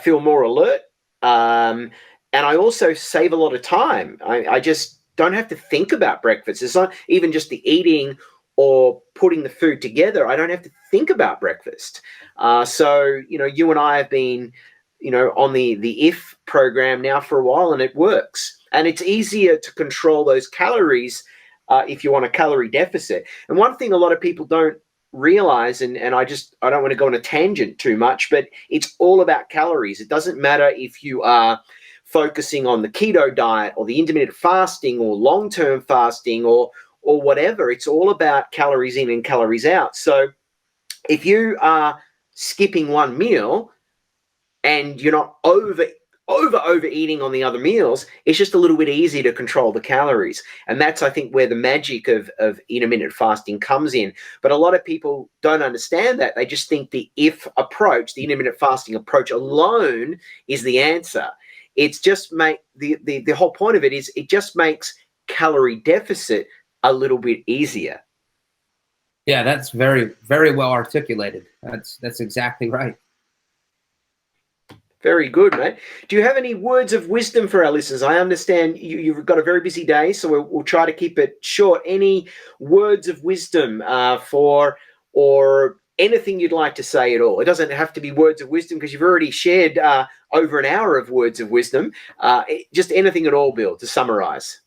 feel more alert, and I also save a lot of time. I just don't have to think about breakfast. It's not even just the eating or putting the food together. I don't have to think about breakfast. So you and I have been on the IF program now for a while, and it works. And it's easier to control those calories if you want a calorie deficit. And one thing a lot of people don't realize, and I don't want to go on a tangent too much, but it's all about calories. It doesn't matter if you are focusing on the keto diet or the intermittent fasting or long-term fasting or whatever. It's all about calories in and calories out. So if you are skipping one meal and you're not overeating on the other meals, it's just a little bit easier to control the calories. And that's, I think, where the magic of intermittent fasting comes in. But a lot of people don't understand that. They just think the IF approach, the intermittent fasting approach alone, is the answer. It's just the whole point of it is it just makes calorie deficit a little bit easier. Yeah, that's very, very well articulated. That's exactly right. Very good, mate. Do you have any words of wisdom for our listeners? I understand you've got a very busy day, so we'll try to keep it short. Any words of wisdom or anything you'd like to say at all? It doesn't have to be words of wisdom because you've already shared over an hour of words of wisdom. Just anything at all, Bill, to summarize.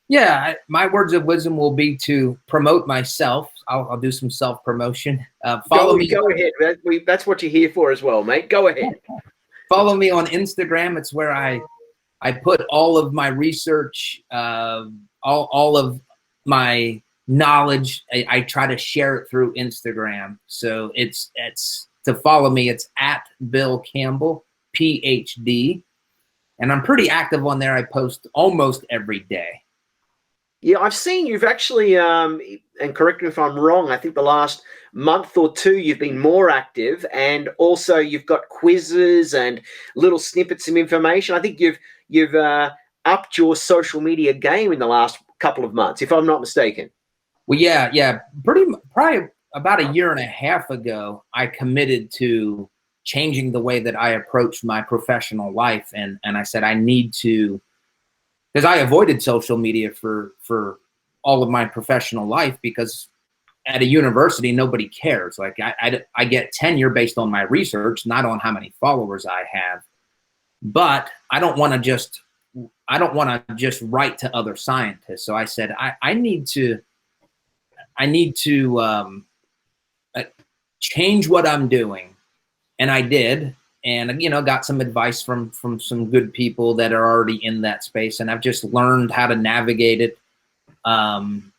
Yeah, my words of wisdom will be to promote myself. I'll do some self-promotion. Follow me. Go ahead. That's what you're here for as well, mate. Go ahead. Follow me on Instagram. It's where I put all of my research, all of my knowledge. I try to share it through Instagram. So it's to follow me. It's at Bill Campbell, PhD, and I'm pretty active on there. I post almost every day. Yeah, I've seen you've actually, and correct me if I'm wrong, I think the last month or two you've been more active, and also you've got quizzes and little snippets of information. I think you've upped your social media game in the last couple of months, if I'm not mistaken. Well, yeah, probably about a year and a half ago, I committed to changing the way that I approach my professional life, and I said I need to. Because I avoided social media for all of my professional life, because at a university, nobody cares. Like I get tenure based on my research, not on how many followers I have. But I don't want to just write to other scientists. So I said I need to change what I'm doing, and I did. And, got some advice from some good people that are already in that space. And I've just learned how to navigate it.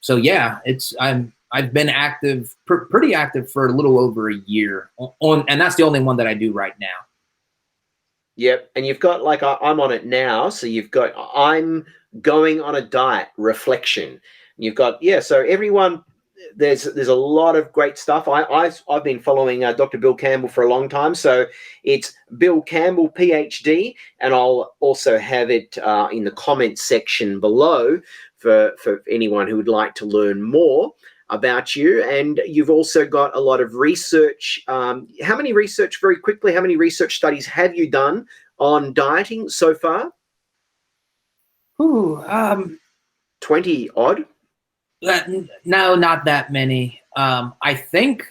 So yeah, I've been active, pretty active for a little over a year and that's the only one that I do right now. Yep. And you've got, like, I'm on it now. So you've got, I'm going on a diet reflection. You've got, yeah. So everyone, there's a lot of great stuff. I've been following Dr. Bill Campbell for a long time, so it's Bill Campbell PhD, and I'll also have it in the comments section below for anyone who would like to learn more about you. And you've also got a lot of research. How many research studies have you done on dieting so far? 20 odd. No, not that many. I think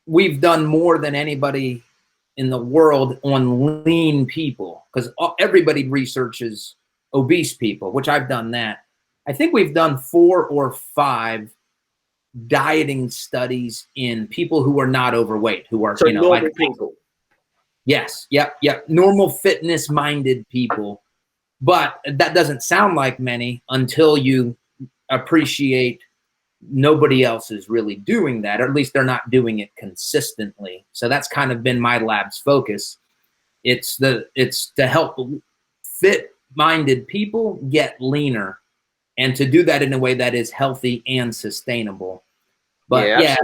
we've done more than anybody in the world on lean people, because everybody researches obese people, which I've done that. I think we've done 4 or 5 dieting studies in people who are not overweight, who are, normal people. Yes, yep, normal fitness-minded people. But that doesn't sound like many until you appreciate nobody else is really doing that, or at least they're not doing it consistently. So that's kind of been my lab's focus. It's to help fit-minded people get leaner, and to do that in a way that is healthy and sustainable. But yeah,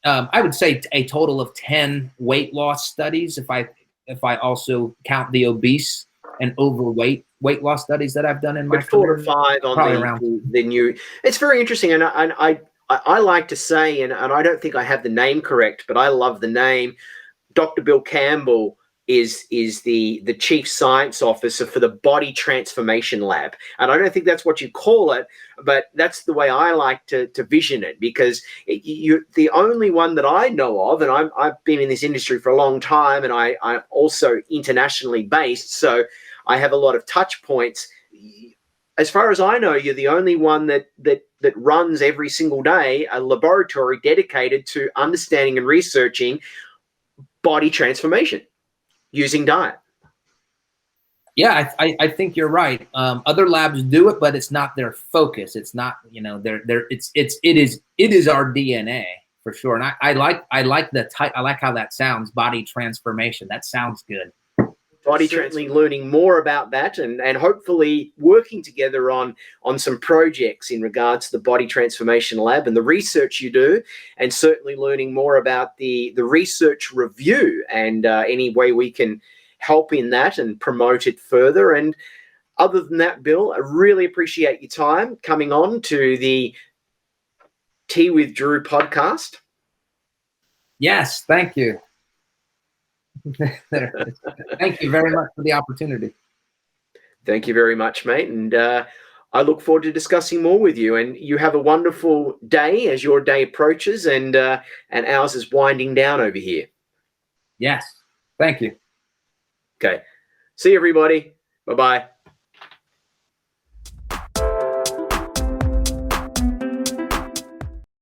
I would say a total of 10 weight loss studies, if I also count the obese and overweight weight loss studies that I've done in my career. 4 to 5 on the new. It's very interesting, and I like to say, and I don't think I have the name correct, but I love the name. Dr. Bill Campbell is the chief science officer for the Body Transformation Lab, and I don't think that's what you call it, but that's the way I like to vision it, because you're the only one that I know of, and I've been in this industry for a long time, and I'm also internationally based, so I have a lot of touch points. As far as I know, you're the only one that runs every single day a laboratory dedicated to understanding and researching body transformation using diet. Yeah, I think you're right. Other labs do it, but it's not their focus. It's not, it is our DNA for sure. And I like how that sounds, body transformation. That sounds good. Body Transformation, learning more about that, and hopefully working together on some projects in regards to the Body Transformation Lab and the research you do, and certainly learning more about the research review and any way we can help in that and promote it further. And other than that, Bill, I really appreciate your time coming on to the Tea with Drew podcast. Yes, thank you. Thank you very much for the opportunity. Thank you very much, mate. And I look forward to discussing more with you. And you have a wonderful day as your day approaches, and ours is winding down over here. Yes. Thank you. Okay. See you, everybody. Bye-bye.